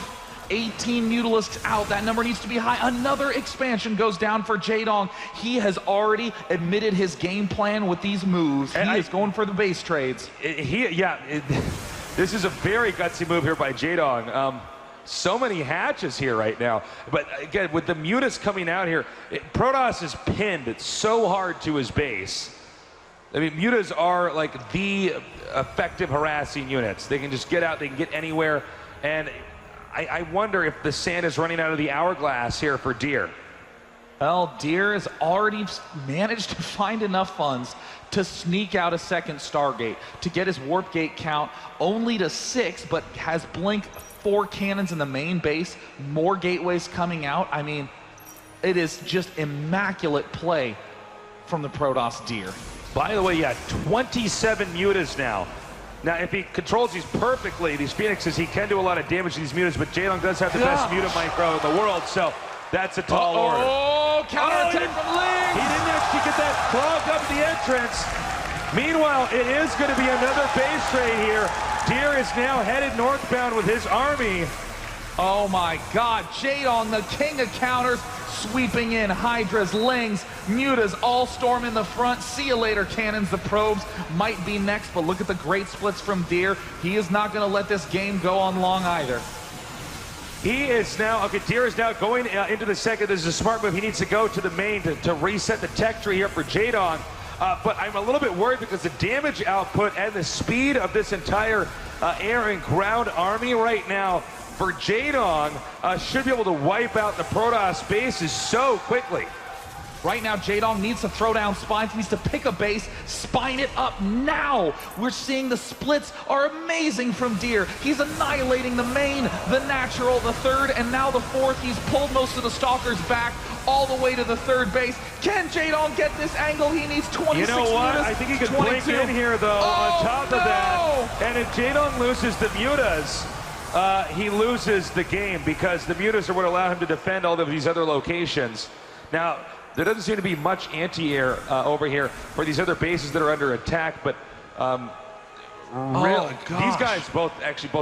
18 Mutalisks out. That number needs to be high. Another expansion goes down for Jaedong. He has already admitted his game plan with these moves. And he is going for the base trades. This is a very gutsy move here by Jaedong. So many hatches here right now. But again, with the Mutas coming out here, Protoss is pinned. It's so hard to his base. I mean, Mutas are like the effective harassing units. They can just get out, they can get anywhere. And I wonder if the sand is running out of the hourglass here for Deer. Well, Deer has already managed to find enough funds to sneak out a second Stargate, to get his warp gate count only to 6, but has Blink 4 cannons in the main base, more gateways coming out. I mean, it is just immaculate play from the Protoss Deer. By the way, yeah, 27 Mutas now. Now, if he controls these perfectly, these Phoenixes, he can do a lot of damage to these Mutas, but Jaedong does have the best Muta micro in the world, so that's a tall order. Oh, counterattack from Ling! He didn't actually get that clogged up the entrance. Meanwhile, it is going to be another base trade here. Deer is now headed northbound with his army. Oh my God, Jaedong, the king of counters, sweeping in Hydras, Lings, Mutas, all storm in the front. See you later, cannons. The probes might be next, but look at the great splits from Deer. He is not going to let this game go on long either. He is now, okay, Deer is now going into the second. This is a smart move. He needs to go to the main to reset the tech tree here for Jaedong. But I'm a little bit worried because the damage output and the speed of this entire air and ground army right now for Jaedong should be able to wipe out the Protoss bases so quickly. Right now, Jaedong needs to throw down spines, needs to pick a base, spine it up now. We're seeing the splits are amazing from Deer. He's annihilating the main, the natural, the 3rd, and now the 4th. He's pulled most of the Stalkers back all the way to the 3rd base. Can Jaedong get this angle? He needs 26 You know what? Mutas. I think he could blink in here, though, on top of that. And if Jaedong loses the Mutas, he loses the game because the Mutas are what allow him to defend all of these other locations. Now, there doesn't seem to be much anti-air over here for these other bases that are under attack, but really, these guys both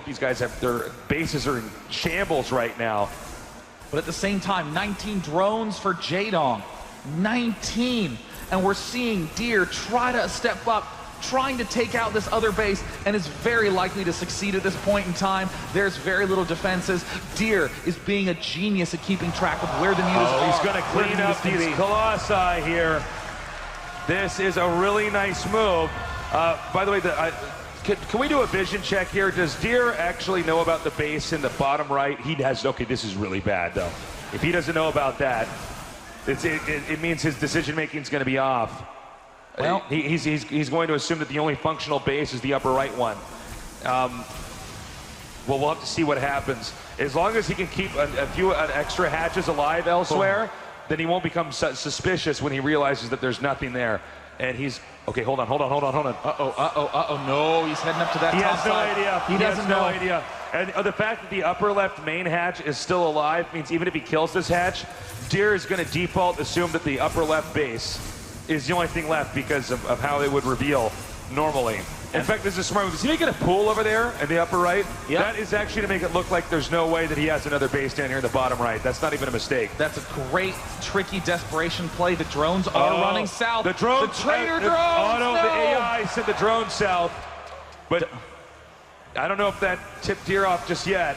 these guys have their bases are in shambles right now. But at the same time, 19 drones for Jaedong. 19. and we're seeing Deer try to step up, trying to take out this other base, and is very likely to succeed at this point in time. There's very little defenses. Deer is being a genius at keeping track of where the mutas are. He's going to clean up these Colossi here. This is a really nice move. By the way, can we do a vision check here? Does Deer actually know about the base in the bottom right? He has. Okay, this is really bad, though. If he doesn't know about that, it means his decision-making is going to be off. Well, he's going to assume that the only functional base is the upper right one. Well, we'll have to see what happens. As long as he can keep a few extra hatches alive elsewhere, then he won't become suspicious when he realizes that there's nothing there. And he's okay. Hold on. No, he's heading up to that top side. He has no idea. And the fact that the upper left main hatch is still alive means even if he kills this hatch, Deer is going to default assume that the upper left base is the only thing left because of how it would reveal normally. In fact, this is smart. Is he making a pool over there in the upper right? Yep. That is actually to make it look like there's no way that he has another base down here in the bottom right. That's not even a mistake. That's a great, tricky desperation play. The drones are running south. The drones. The traitor drones. Oh no, the AI sent the drone south. But I don't know if that tipped Deer off just yet.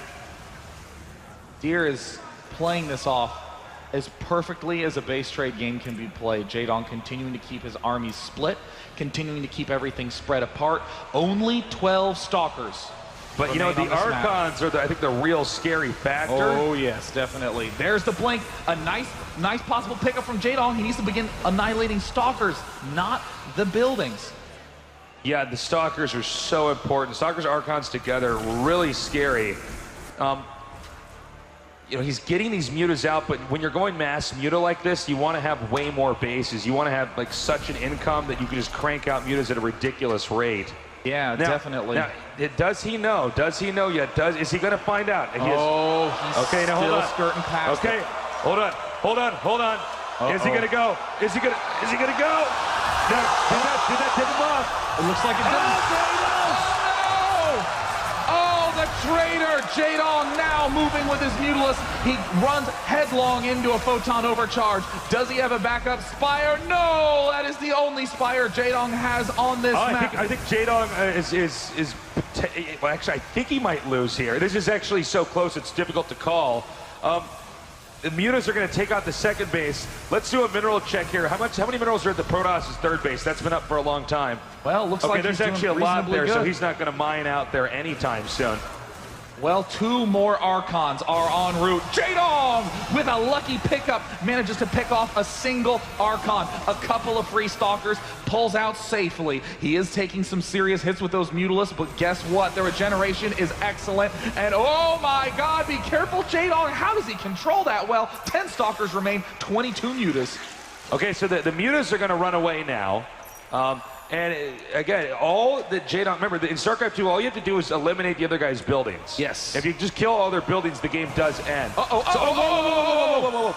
Deer is playing this off as perfectly as a base trade game can be played. Jaedong continuing to keep his armies split, continuing to keep everything spread apart. Only 12 Stalkers. But you know, the Archons are, I think, the real scary factor. Oh yes, definitely. There's the blink. A nice possible pickup from Jaedong. He needs to begin annihilating Stalkers, not the buildings. Yeah, the Stalkers are so important. Stalkers, Archons together, really scary. You know, he's getting these mutas out, but when you're going mass muta like this, you want to have way more bases. You want to have like such an income that you can just crank out mutas at a ridiculous rate. Yeah, definitely. Now, does he know? Does he know yet? Is he going to find out? He's okay, now hold on. Skirting past. Okay, hold on. Is he going to go? Is he going to go? No, did that tip him off? It looks like it did. The traitor, Jaedong now moving with his Mutalisk. He runs headlong into a photon overcharge. Does he have a backup Spire? No, that is the only Spire Jaedong has on this map. I think Jaedong is well, actually, I think he might lose here. This is actually so close, it's difficult to call. The mutas are going to take out the second base. Let's do a mineral check here. How many minerals are at the Protoss' third base? That's been up for a long time. Well, looks like there's actually a lot there, so he's not going to mine out there anytime soon. Well, 2 more Archons are en route. Jaedong, with a lucky pickup, manages to pick off a single Archon. A couple of free Stalkers, pulls out safely. He is taking some serious hits with those Mutalisks, but guess what? The regeneration is excellent. And oh my God, be careful, Jaedong. How does he control that well? 10 Stalkers remain, 22 mutas. Okay, so the mutas are going to run away now. And again, all that Jaedong, remember, in StarCraft 2, all you have to do is eliminate the other guy's buildings. Yes. If you just kill all their buildings, the game does end. Whoa.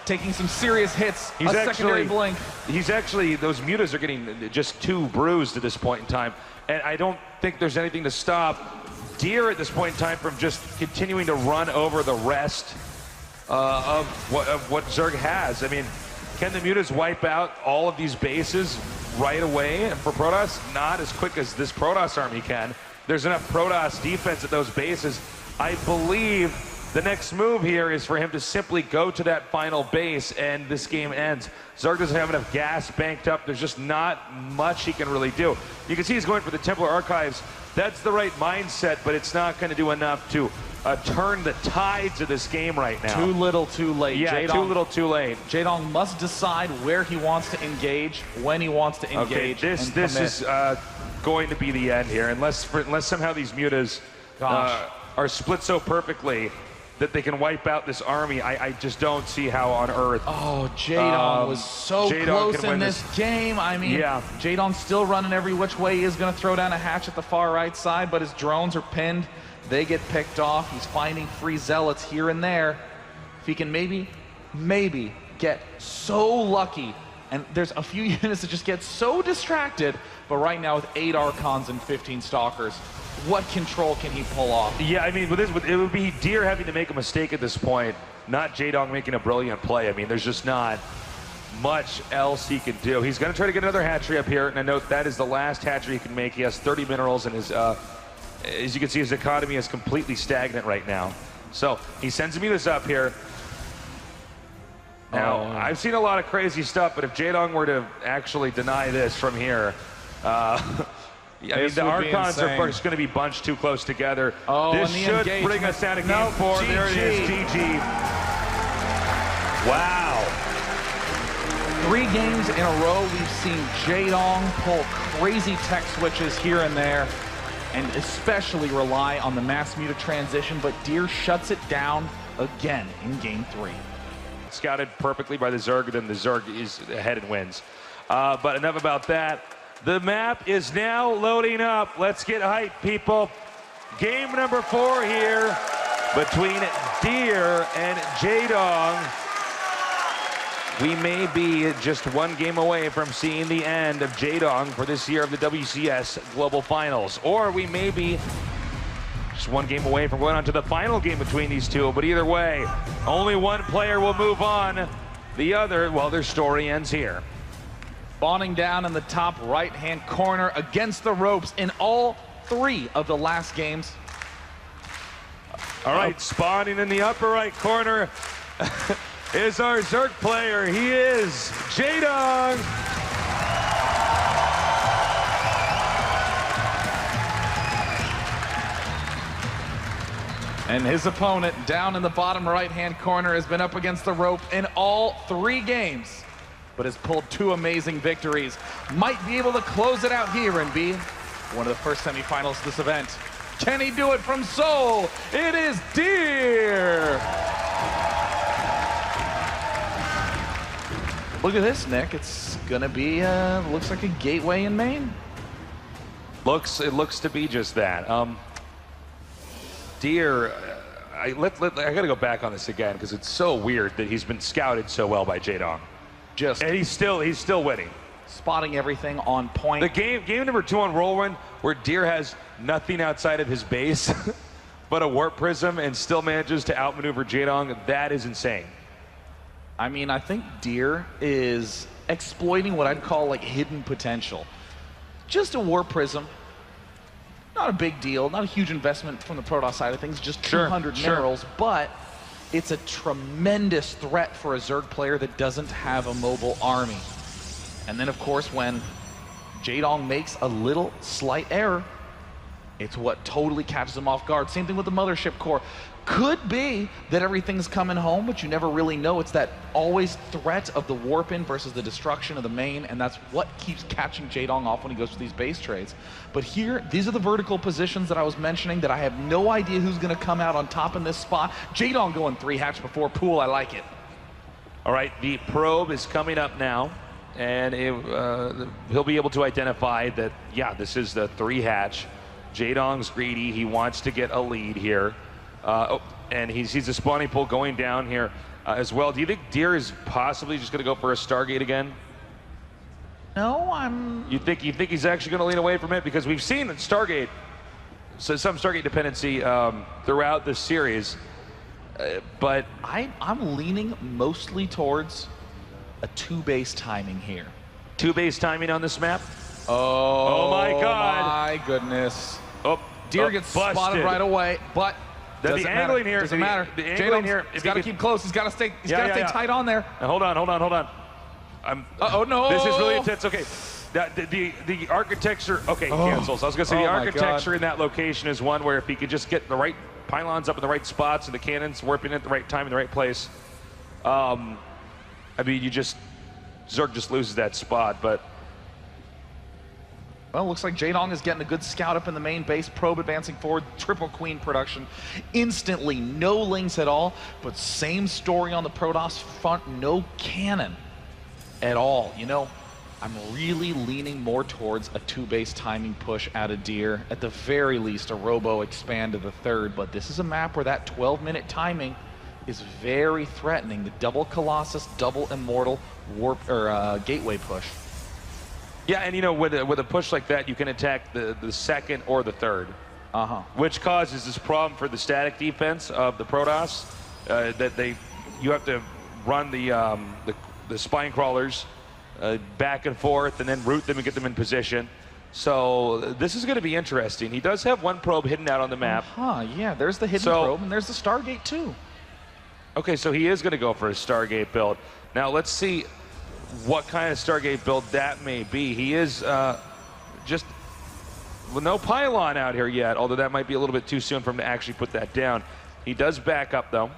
Taking some serious hits. Secondary blink. He's actually, those mutas are getting just 2 bruised at this point in time. And I don't think there's anything to stop Deer at this point in time from just continuing to run over the rest of what Zerg has. I mean, can the mutas wipe out all of these bases right away? And for Protoss, not as quick as this Protoss army can. There's enough Protoss defense at those bases. I believe the next move here is for him to simply go to that final base and this game ends. Zerg doesn't have enough gas banked up. There's just not much he can really do. You can see he's going for the Templar Archives. That's the right mindset, but it's not going to do enough to turn the tides of this game right now. Too little, too late. Yeah, Jaedong, too little, too late. Jaedong must decide where he wants to engage, when he wants to engage. Okay, this is going to be the end here, unless somehow these mutas are split so perfectly that they can wipe out this army. I just don't see how on earth. Oh, Jaedong was so close in this game. I mean, Jaedong's still running every which way. He is going to throw down a hatch at the far right side, but his drones are pinned. They get picked off. He's finding free zealots here and there. If he can maybe get so lucky, and there's a few units that just get so distracted, but right now with 8 Archons and 15 Stalkers, what control can he pull off? Yeah, I mean, it would be Deer having to make a mistake at this point, not Jaedong making a brilliant play. I mean, there's just not much else he can do. He's going to try to get another hatchery up here, and I note that is the last hatchery he can make. He has 30 minerals, and his, as you can see, his economy is completely stagnant right now. So he sends Mutas up here. Now, I've seen a lot of crazy stuff, but if Jaedong were to actually deny this from here, I mean, the Archons are just going to be bunched too close together. This should bring us down to game 4. GG. There it is, GG. Wow. 3 games in a row, we've seen Jaedong pull crazy tech switches here and there, and especially rely on the mass muta transition, but Deer shuts it down again in game 3. Scouted perfectly by the Zerg, then the Zerg is ahead and wins. But enough about that. The map is now loading up. Let's get hyped, people. Game number 4 here between Deer and Jaedong. We may be just 1 game away from seeing the end of Jaedong for this year of the WCS Global Finals. Or we may be just 1 game away from going on to the final game between these two. But either way, only 1 player will move on. The other, well, their story ends here. Spawning down in the top right-hand corner against the ropes in all 3 of the last games. All right, spawning in the upper right corner is our Zerg player. He is Jaedong. And his opponent down in the bottom right-hand corner has been up against the rope in all 3 games, but has pulled 2 amazing victories. Might be able to close it out here and be one of the first semifinals of this event. Can he do it from Seoul? It is Deer. Look at this, Nick. It's gonna be, looks like a gateway in Maine. It looks to be just that. Deer, I gotta go back on this again because it's so weird that he's been scouted so well by Jaedong. And he's still winning. Spotting everything on point. The game number 2 on Whirlwind, where Deer has nothing outside of his base but a warp prism and still manages to outmaneuver Jaedong. That is insane. I mean, I think Deer is exploiting what I'd call like hidden potential. Just a warp prism. Not a big deal, not a huge investment from the Protoss side of things, just 200 minerals, but it's a tremendous threat for a Zerg player that doesn't have a mobile army. And then, of course, when Jaedong makes a little slight error, it's what totally catches him off guard. Same thing with the Mothership Core. Could be that everything's coming home, but you never really know. It's that always threat of the warp-in versus the destruction of the main, and that's what keeps catching Jaedong off when he goes to these base trades. But here, these are the vertical positions that I was mentioning that I have no idea who's going to come out on top in this spot. Jaedong going 3 hatch before pool. I like it. All right, the probe is coming up now, and he'll be able to identify that, yeah, this is the 3 hatch. Jaedong's greedy. He wants to get a lead here. And he sees the spawning pool going down here as well. Do you think Deer is possibly just going to go for a Stargate again? No, You think he's actually going to lean away from it? Because we've seen Stargate, so some Stargate dependency throughout this series, but I'm leaning mostly towards a 2-base timing here. 2-base timing on this map? Oh my God! My goodness! Deer gets spotted right away, but. The angling here doesn't matter. The angling here. He's got to keep close. He's got to stay. He's got to stay tight on there. Now, hold on. Oh no! This is really intense. Okay, the architecture. Okay, cancels. I was gonna say the architecture in that location is one where if he could just get the right pylons up in the right spots and the cannons warping at the right time in the right place. I mean, Zerg just loses that spot, but. Well, looks like Jaedong is getting a good scout up in the main base. Probe advancing forward. Triple Queen production. Instantly, no links at all. But same story on the Protoss front. No cannon at all. You know, I'm really leaning more towards a 2-base timing push out of Deer. At the very least, a Robo expand to the 3rd. But this is a map where that 12-minute timing is very threatening. The double Colossus, double Immortal warp or gateway push. Yeah, and you know, with a push like that, you can attack the 2nd or the 3rd, which causes this problem for the static defense of the Protoss. You have to run the the spine crawlers back and forth and then root them and get them in position. So this is going to be interesting. He does have one probe hidden out on the map. Yeah, there's the hidden probe, and there's the Stargate too. Okay, so he is going to go for a Stargate build. Now let's see what kind of Stargate build that may be. He is just with no pylon out here yet, although that might be a little bit too soon for him to actually put that down. He does back up though.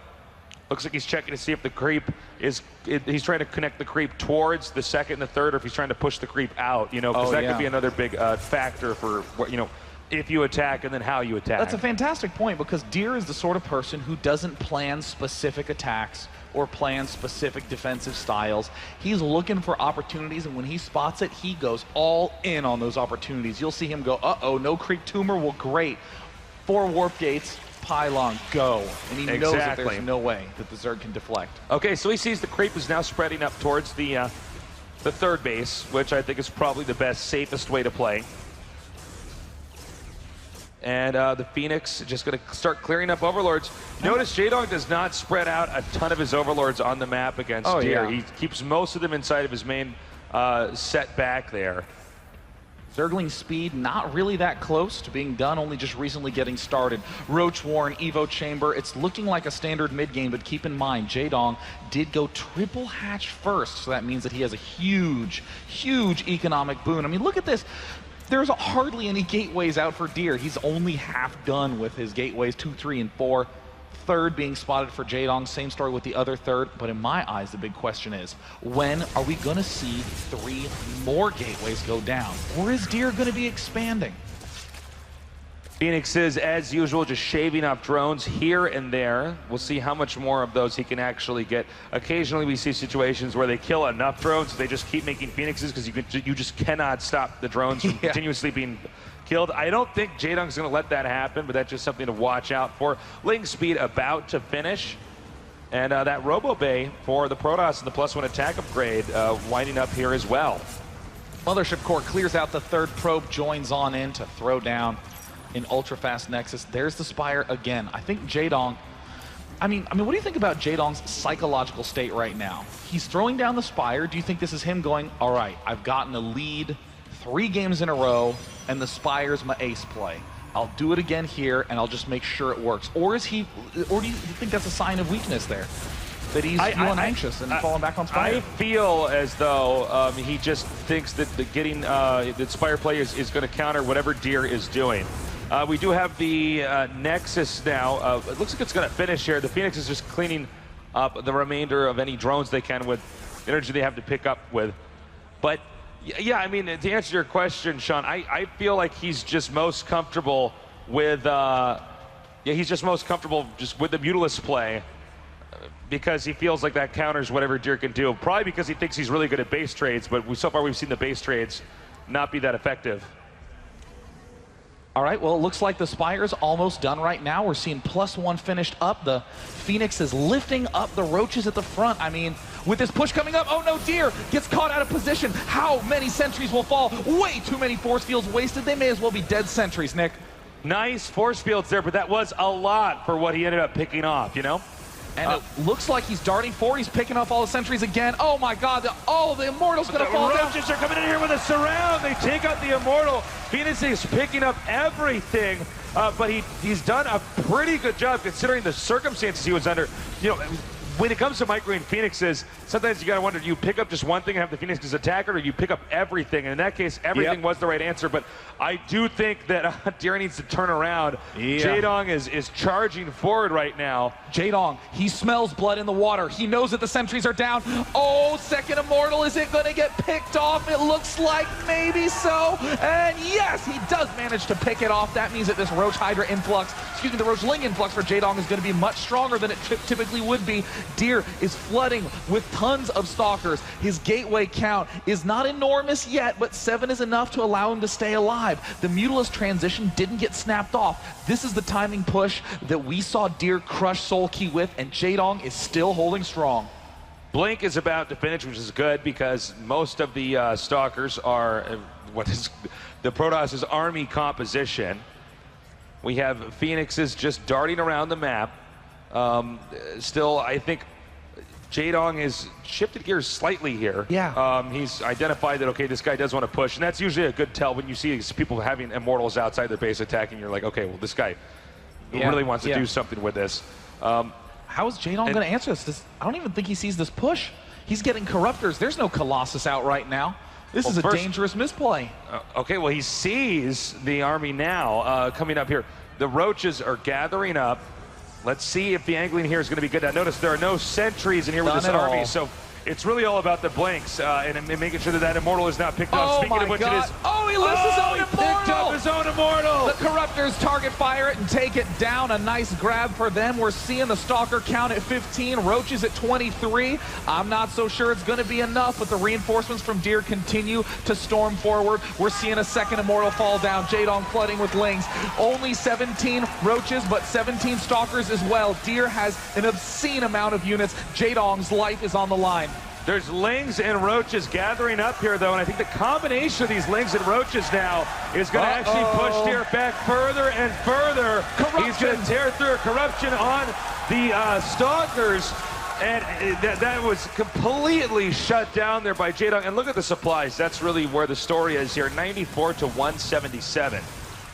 Looks like he's checking to see if the creep is, he's trying to connect the creep towards the second and the third, or if he's trying to push the creep out, you know, because that could be another big factor for what, you know, if you attack and then how you attack. That's a fantastic point, because Deer is the sort of person who doesn't plan specific attacks or plan specific defensive styles. He's looking for opportunities, and when he spots it, he goes all in on those opportunities. You'll see him go, uh-oh, no creep tumor, well, great. 4 warp gates, pylon, go. And he knows that there's no way that the Zerg can deflect. Okay, so he sees the creep is now spreading up towards the third base, which I think is probably the best, safest way to play. And the Phoenix just going to start clearing up Overlords. Notice Jaedong does not spread out a ton of his Overlords on the map against Deer. He keeps most of them inside of his main set back there. Zergling speed not really that close to being done, only just recently getting started. Roach Warren, Evo Chamber, it's looking like a standard mid game, but keep in mind, Jaedong did go triple hatch first, so that means that he has a huge, huge economic boon. I mean, look at this. There's hardly any gateways out for Deer. He's only half done with his gateways, 2, 3, and 4. Third being spotted for Jaedong, same story with the other third, but in my eyes, the big question is, when are we gonna see 3 more gateways go down? Or is Deer gonna be expanding? Phoenix is, as usual, just shaving off drones here and there. We'll see how much more of those he can actually get. Occasionally we see situations where they kill enough drones, so they just keep making Phoenixes, because you just cannot stop the drones from continuously being killed. I don't think Jaedong's going to let that happen, but that's just something to watch out for. Link speed about to finish. And that Robo Bay for the Protoss and the +1 attack upgrade winding up here as well. Mothership Core clears out the third probe, joins on in to throw down an ultra-fast Nexus. There's the Spire again. I think Jaedong, I mean, what do you think about Jaedong's psychological state right now? He's throwing down the Spire. Do you think this is him going, all right, I've gotten a lead 3 games in a row, and the Spire's my ace play. I'll do it again here, and I'll just make sure it works. Or do you think that's a sign of weakness there? That he's feeling anxious and falling back on Spire? I feel as though he just thinks that getting the Spire play is going to counter whatever Deer is doing. We do have the Nexus now. It looks like it's going to finish here. The Phoenix is just cleaning up the remainder of any drones they can with energy they have to pick up with. But yeah, I mean, to answer your question, Sean, I feel like he's just most comfortable with, he's just most comfortable just with the Mutalisk play, because he feels like that counters whatever Deer can do. Probably because he thinks he's really good at base trades, but so far we've seen the base trades not be that effective. All right, well, it looks like the Spire's almost done right now. We're seeing +1 finished up. The Phoenix is lifting up the Roaches at the front. I mean, with this push coming up, oh no, Deer gets caught out of position. How many sentries will fall? Way too many force fields wasted. They may as well be dead sentries, Nick. Nice force fields there, but that was a lot for what he ended up picking off, you know? And it looks like he's darting forward. He's picking off all the sentries again. Oh my God, the Immortal's gonna fall down. The Roaches are coming in here with a surround. They take out the Immortal. Phoenix is picking up everything, but he's done a pretty good job considering the circumstances he was under. You know, when it comes to microing Phoenixes, sometimes you gotta wonder, do you pick up just one thing and have the Phoenix as attacker, or you pick up everything? And in that case, everything was the right answer, but I do think that Deer needs to turn around. Jaedong is charging forward right now. Jaedong, he smells blood in the water. He knows that the sentries are down. Oh, second Immortal, is it gonna get picked off? It looks like maybe so. And yes, he does manage to pick it off. That means that this Roach Hydra influx, the Roach Ling influx for Jaedong is gonna be much stronger than it typically would be. Deer is flooding with tons of Stalkers. His gateway count is not enormous yet, but 7 is enough to allow him to stay alive. The Mutalisk transition didn't get snapped off. This is the timing push that we saw Deer crush Soul Key with, and Jaedong is still holding strong. Blink is about to finish, which is good because most of the Stalkers are what is the Protoss' army composition. We have Phoenixes just darting around the map. Still, I think Jaedong is shifted gears slightly here. Yeah. He's identified that, okay, this guy does want to push, and that's usually a good tell when you see people having Immortals outside their base attacking. You're like, okay, well, this guy really wants to do something with this. How is Jaedong going to answer this? I don't even think he sees this push. He's getting Corruptors. There's no Colossus out right now. This is a dangerous misplay. Okay, well, he sees the army now coming up here. The Roaches are gathering up. Let's see if the angling here is going to be good. Now, notice there are no sentries in here with this army, so it's really all about the blinks and making sure that that Immortal is not picked up. Speaking of which, it is. Oh, he lists his own Immortal! Picked up his own Immortal! The Corruptors target fire it and take it down. A nice grab for them. We're seeing the Stalker count at 15, Roaches at 23. I'm not so sure it's going to be enough, but the reinforcements from Deer continue to storm forward. We're seeing a second Immortal fall down. Jaedong flooding with Lings. Only 17 Roaches, but 17 Stalkers as well. Deer has an obscene amount of units. Jaedong's life is on the line. There's Lings and Roaches gathering up here, though, and I think the combination of these Lings and Roaches now is going to actually push Deer back further and further. He's going to tear through a corruption on the Stalkers, and that was completely shut down there by Jaedong. And look at the supplies. That's really where the story is here, 94 to 177.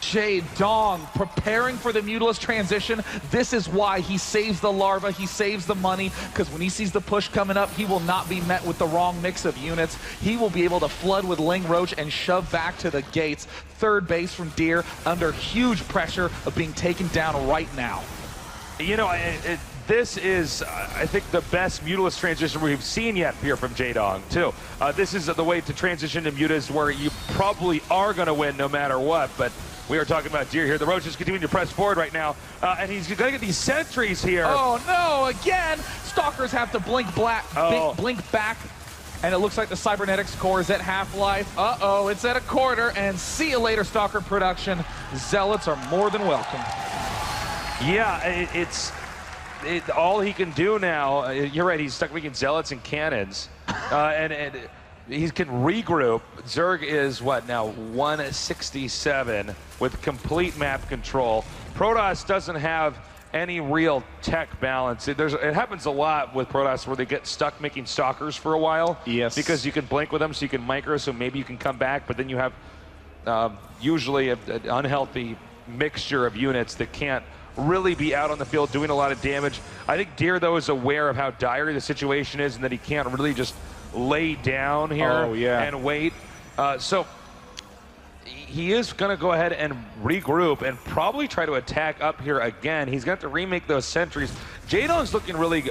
Jaedong preparing for the Mutalisk transition. This is why he saves the larva, he saves the money, because when he sees the push coming up, he will not be met with the wrong mix of units. He will be able to flood with Ling Roach and shove back to the gates. Third base from Deer under huge pressure of being taken down right now. You know, this is, I think, the best Mutalisk transition we've seen yet here from Jaedong, too. This is the way to transition to Mutas where you probably are going to win no matter what, but we are talking about Deer here. The Roach is continuing to press forward right now, and he's going to get these sentries here. Oh, no, again. Stalkers have to blink back, and it looks like the Cybernetics core is at half-life. Uh-oh, it's at a quarter, and see you later, Stalker production. Zealots are more than welcome. Yeah, all he can do now, you're right, he's stuck making Zealots and Cannons, and he can regroup. Zerg is what now, 167 with complete map control. Protoss doesn't have any real tech balance. It happens a lot with Protoss where they get stuck making Stalkers for a while. Yes. Because you can blink with them, so you can micro, so maybe you can come back, but then you have usually an unhealthy mixture of units that can't really be out on the field doing a lot of damage. I think Deer, though, is aware of how dire the situation is and that he can't really just lay down here and wait. So he is going to go ahead and regroup and probably try to attack up here again. He's got to remake those sentries. Jaedong's looking really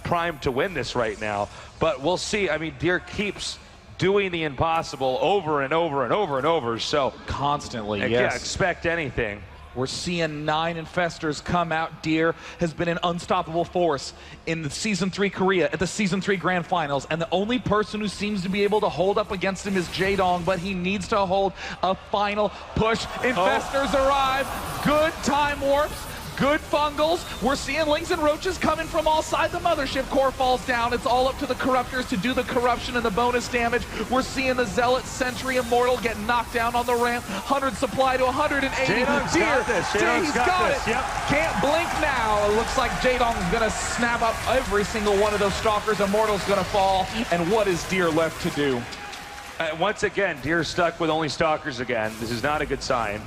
primed to win this right now, but we'll see. I mean, Deer keeps doing the impossible over and over and over and over, so constantly, yeah, expect anything. We're seeing 9 Infestors come out. Deer has been an unstoppable force in the Season 3 Korea, at the Season 3 Grand Finals, and the only person who seems to be able to hold up against him is Jaedong, but he needs to hold a final push. Infestors arrive. Good time warps. Good fungals. We're seeing Lings and Roaches coming from all sides. The Mothership core falls down. It's all up to the Corruptors to do the corruption and the bonus damage. We're seeing the Zealot Sentry Immortal get knocked down on the ramp. 100 supply to 180. Jaedong's got this. He's got it. Yep. Can't blink now. It looks like Jaedong's going to snap up every single one of those Stalkers. Immortal's going to fall. And what is Deer left to do? Once again, Deer's stuck with only Stalkers again. This is not a good sign.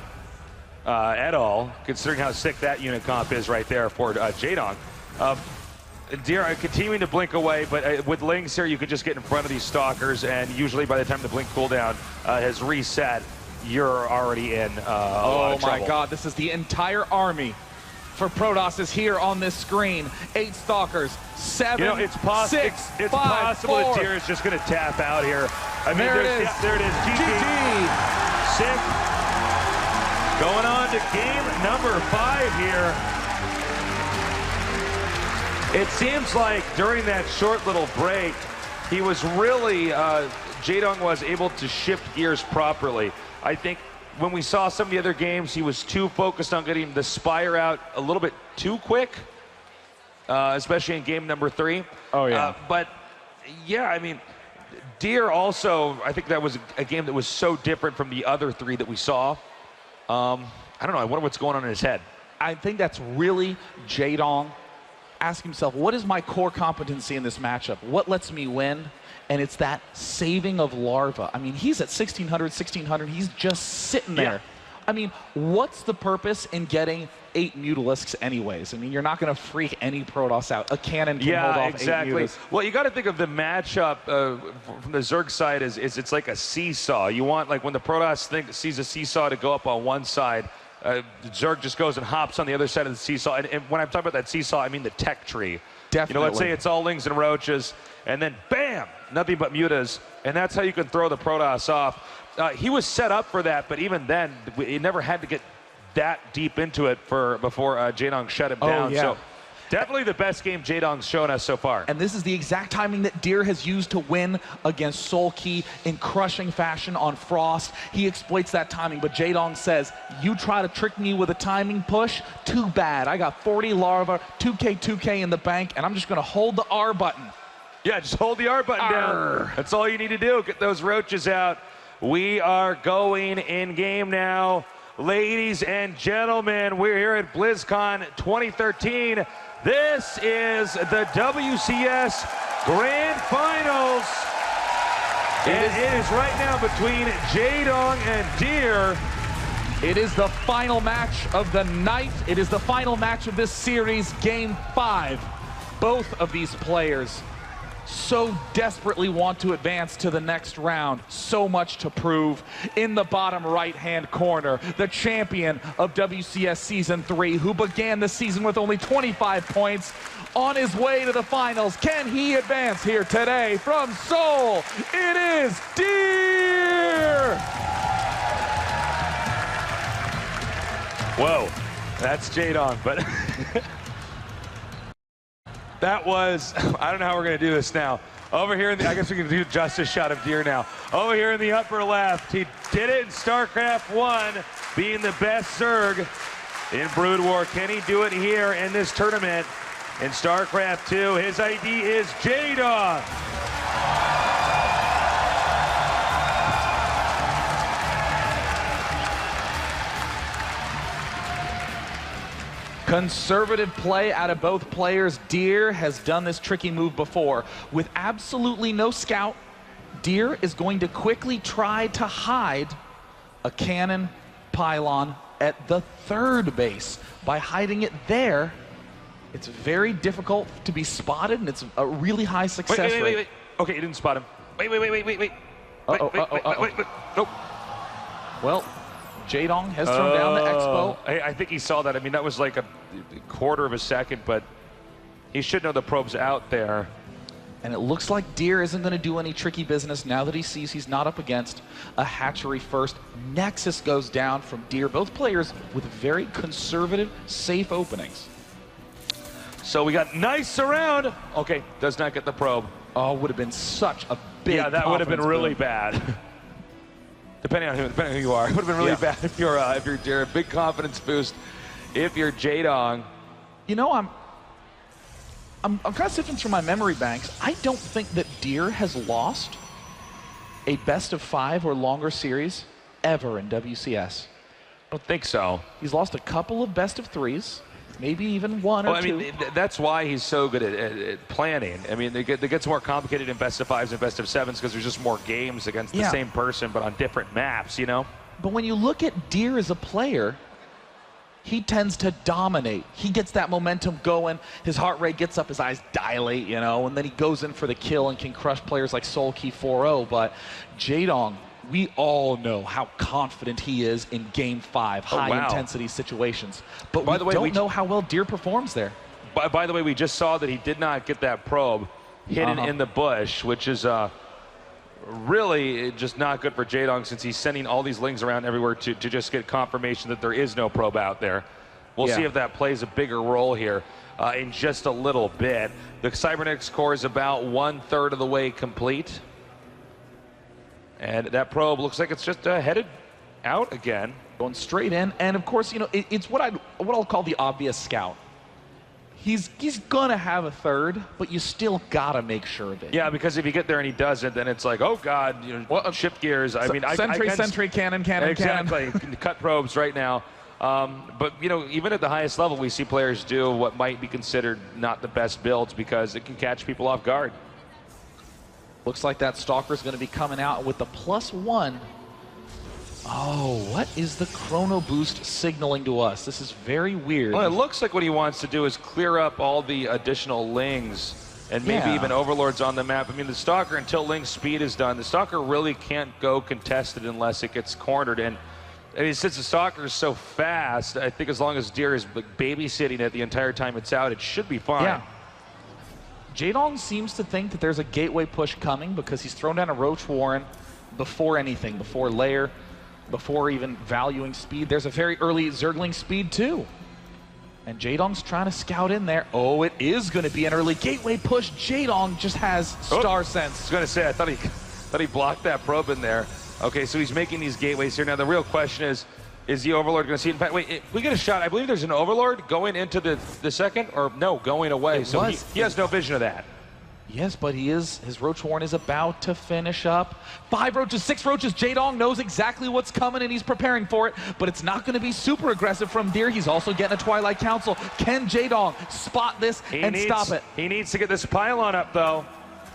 At all, considering how sick that unit comp is right there for Jaedong. Deer continuing to blink away, but with Lings here, you can just get in front of these Stalkers, and usually by the time the blink cooldown has reset, you're already in a lot of trouble. Oh my God, this is the entire army for Protoss is here on this screen. 8 Stalkers, 7, you know, it's 6, it's 5, possible 4. that Deer is just going to tap out here. I mean, there it is. Yeah, there it is. GG. Sick. Going on to game number 5 here. It seems like during that short little break, he was really, Jaedong was able to shift gears properly. I think when we saw some of the other games, he was too focused on getting the Spire out a little bit too quick, especially in game number 3. Oh, yeah. But, yeah, I mean, Deer also, I think that was a game that was so different from the other 3 that we saw. I don't know. I wonder what's going on in his head. I think that's really Jaedong asking himself, what is my core competency in this matchup? What lets me win? And it's that saving of larva. I mean, he's at 1600. He's just sitting there. Yeah. I mean, what's the purpose in getting 8 Mutalisks anyways? I mean, you're not going to freak any Protoss out. A cannon can hold off 8 Mutas. Well, you got to think of the matchup from the Zerg side is it's like a seesaw. You want, like, when the Protoss sees a seesaw to go up on one side, Zerg just goes and hops on the other side of the seesaw. And when I'm talking about that seesaw, I mean the tech tree. Definitely. You know, let's say it's all Lings and Roaches, and then bam, nothing but Mutas, and that's how you can throw the Protoss off. He was set up for that, but even then, he never had to get that deep into it before Jaedong shut him down. Yeah. So definitely the best game Jaedong's shown us so far. And this is the exact timing that Deer has used to win against Sulky in crushing fashion on Frost. He exploits that timing, but Jaedong says, you try to trick me with a timing push? Too bad. I got 40 larva, 2K in the bank, and I'm just going to hold the R button. Yeah, just hold the R button down. That's all you need to do. Get those roaches out. We are going in game now. Ladies and gentlemen, we're here at Blizzcon 2013. This is the WCS Grand Finals. And it is right now between Jaedong and Deer. It is the final match of the night. It is the final match of this series, Game 5. Both of these players so desperately want to advance to the next round. So much to prove. In the bottom right-hand corner, the champion of WCS Season 3, who began the season with only 25 points, on his way to the finals. Can he advance here today from Seoul? It is Deer! Whoa, that's Jaedong, but that was, I don't know how we're going to do this now. Over here, I guess we can do just a shot of Deer now. Over here in the upper left, he did it in StarCraft 1, being the best Zerg in Brood War. Can he do it here in this tournament in StarCraft 2? His ID is Jaedong. Conservative play out of both players. Deer has done this tricky move before. With absolutely no scout, Deer is going to quickly try to hide a cannon pylon at the 3rd base. By hiding it there, it's very difficult to be spotted, and it's a really high success rate. Wait. Okay, you didn't spot him. Wait. Wait. Nope. Well, Jaedong has thrown down the Expo. I think he saw that. I mean, that was like a quarter of a second, but he should know the probe's out there. And it looks like Deer isn't going to do any tricky business now that he sees he's not up against a hatchery first. Nexus goes down from Deer. Both players with very conservative, safe openings. So we got nice surround. Okay, does not get the probe. Oh, would have been such a big that would have been really boom. bad. Depending on who you are, it would have been really bad if you're Deer. Big confidence boost if you're Jaedong. You know, I'm kind of sifting through my memory banks. I don't think that Deer has lost a best-of-5 or longer series ever in WCS. I don't think so. He's lost a couple of best-of-3s, maybe even one or two. I mean, that's why he's so good at planning. I mean, it gets more complicated in best-of-5s and best-of-7s because there's just more games against the same person, but on different maps, you know? But when you look at Deer as a player, he tends to dominate. He gets that momentum going. His heart rate gets up, his eyes dilate, you know, and then he goes in for the kill and can crush players like Sulky 4-0. But Jaedong, we all know how confident he is in Game 5, high-intensity situations. But we don't know how well Deer performs there. By the way, we just saw that he did not get that probe hidden in the bush, which is really just not good for Jaedong since he's sending all these Lings around everywhere to just get confirmation that there is no probe out there. We'll see if that plays a bigger role here in just a little bit. The Cybernetics core is about 1/3 of the way complete. And that probe looks like it's just headed out again. Going straight in, and of course, you know, it's what I'll call the obvious scout. He's gonna have a 3rd, but you still gotta make sure of it. Yeah, because if you get there and he doesn't, then it's like, oh God, you know, shift gears. I mean, Sentry, cannon. Exactly. Cut probes right now. But, you know, even at the highest level, we see players do what might be considered not the best builds because it can catch people off guard. Looks like that Stalker's going to be coming out with the +1. Oh, what is the Chrono Boost signaling to us? This is very weird. Well, it looks like what he wants to do is clear up all the additional Lings and maybe even Overlords on the map. I mean, the Stalker, until Ling's speed is done, the Stalker really can't go contested unless it gets cornered. And I mean, since the Stalker is so fast, I think as long as Deer is babysitting it the entire time it's out, it should be fine. Yeah. Jaedong seems to think that there's a gateway push coming because he's thrown down a Roach Warren before anything, before Lair, before even valuing speed. There's a very early Zergling speed too. And Jaedong's trying to scout in there. Oh, it is going to be an early gateway push. Jaedong just has star sense. I was going to say, I thought he blocked that probe in there. Okay, so he's making these gateways here. Now, the real question is the Overlord going to see it? In fact, wait, we get a shot. I believe there's an Overlord going into the second, or no, going away. So he has no vision of that. Yes, but his Roach Warren is about to finish up. 5 roaches, 6 roaches. Jaedong knows exactly what's coming and he's preparing for it, but it's not going to be super aggressive from Deer. He's also getting a Twilight Council. Can Jaedong spot this and stop it? He needs to get this pylon up, though.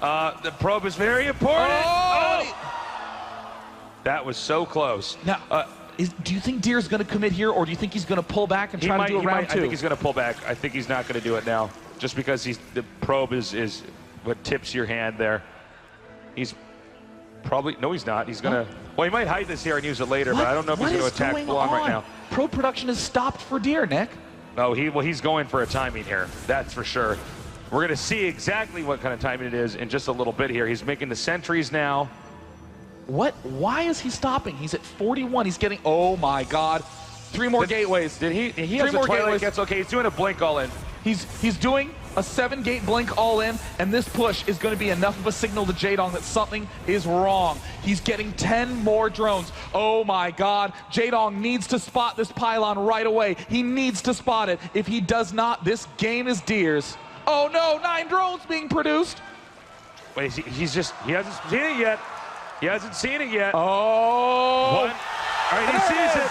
The probe is very important. That was so close. Now, do you think Deer's going to commit here, or do you think he's going to pull back and try to do a round 2? I think he's going to pull back. I think he's not going to do it now, just because the probe is what tips your hand there. He's probably, no, he's not. He's going to, well, he might hide this here and use it later, but I don't know if he's going to attack full-on right now. Probe production is stopped for Deer, Nick. No, he's going for a timing here. That's for sure. We're going to see exactly what kind of timing it is in just a little bit here. He's making the sentries now. What? Why is he stopping? He's at 41. He's getting, oh my God. 3 more gateways. Did he has 3 more gateways. That's okay. He's doing a blink all in. He's doing a 7-gate blink all in, and this push is going to be enough of a signal to Jaedong that something is wrong. He's getting 10 more drones. Oh my God. Jaedong needs to spot this pylon right away. He needs to spot it. If he does not, this game is Deer's. Oh no, 9 drones being produced. Wait, he hasn't seen it yet. He hasn't seen it yet. Oh. One. All right, he sees it.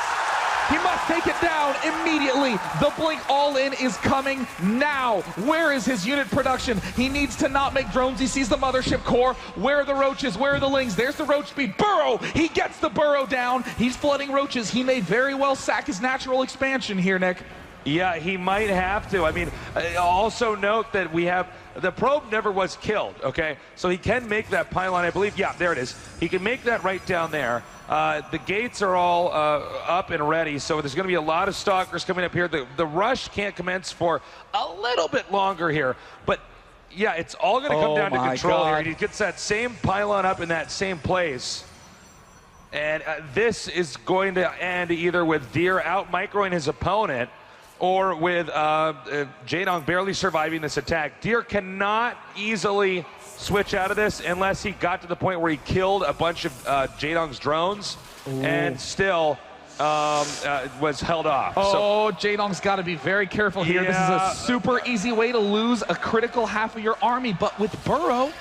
He must take it down immediately. The blink all-in is coming now. Where is his unit production? He needs to not make drones. He sees the mothership core. Where are the roaches? Where are the Lings? There's the roach speed. Burrow! He gets the burrow down. He's flooding roaches. He may very well sack his natural expansion here, Nick. Yeah, he might have to. I mean, also note that we have, the probe never was killed, okay? So he can make that pylon, I believe. Yeah, there it is. He can make that right down there. The gates are all up and ready, so there's going to be a lot of stalkers coming up here. The rush can't commence for a little bit longer here, but yeah, it's all going to come down to control here. He gets that same pylon up in that same place. And this is going to end either with Deer out-microing his opponent or with Jaedong barely surviving this attack. Deer cannot easily switch out of this unless he got to the point where he killed a bunch of Jaedong's drones and still was held off. Oh, so Jaedong's got to be very careful here. Yeah. This is a super easy way to lose a critical half of your army, but with Burrow,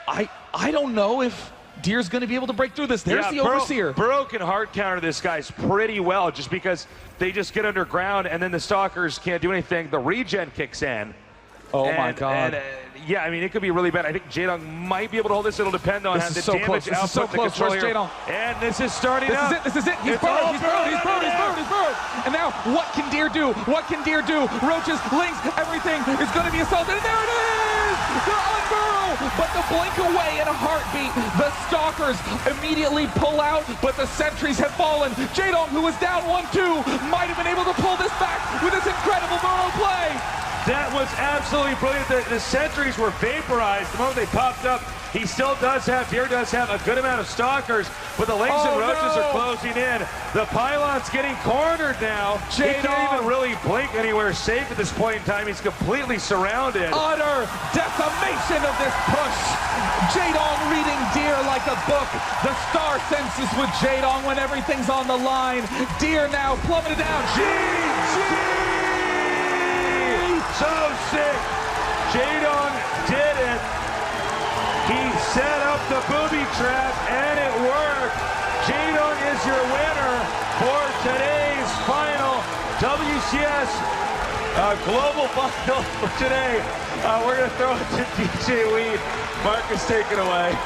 I don't know if Deer's going to be able to break through this. There's the Overseer. Burrow can hard counter this guy's pretty well just because they just get underground and then the Stalkers can't do anything. The regen kicks in. Oh my God. Yeah, I mean, it could be really bad. I think Jaedong might be able to hold this. It'll depend on how the damage output. This is so close. Where's Jaedong? And this is starting up. This is it. He's burrowed. He's burrowed. And now, what can Deer do? What can Deer do? Roaches, Lings, everything is going to be assaulted. And there it is! The unburrow! But the blink away in a heartbeat. The Stalkers immediately pull out, but the sentries have fallen. Jaedong, who was down 1-2, might have been able to pull this back with this incredible burrow play. That was absolutely brilliant. The sentries were vaporized the moment they popped up. He still does have, Deer does have a good amount of Stalkers, but the Lings and Roaches are closing in. The pylon's getting cornered now. He can't even really blink anywhere safe at this point in time. He's completely surrounded. Utter decimation of this push. Jaedong reading Deer like a book. The star senses with Jaedong when everything's on the line. Deer now plummeted down. GG! So sick. Jaedong did it. He set up the booby trap and it worked. Jaedong is your winner for today's final. WCS global final for today. We're going to throw it to DJ Weed. Marcus, take it away.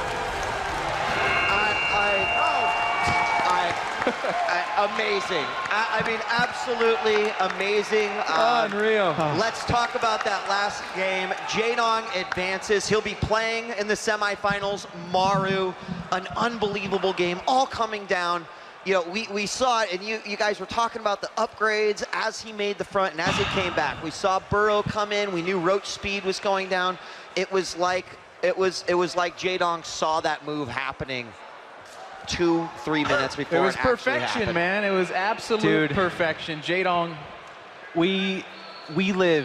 Amazing. I mean, absolutely amazing. Unreal. Let's talk about that last game. Jaedong advances. He'll be playing in the semifinals. Maru, an unbelievable game, all coming down. You know, we saw it, and you guys were talking about the upgrades as he made the front and as he came back. We saw Burrow come in. We knew Roach speed was going down. It was like Jaedong saw that move happening 2-3 minutes before it was actually perfection, happened. man. It was absolute perfection. Jaedong, we live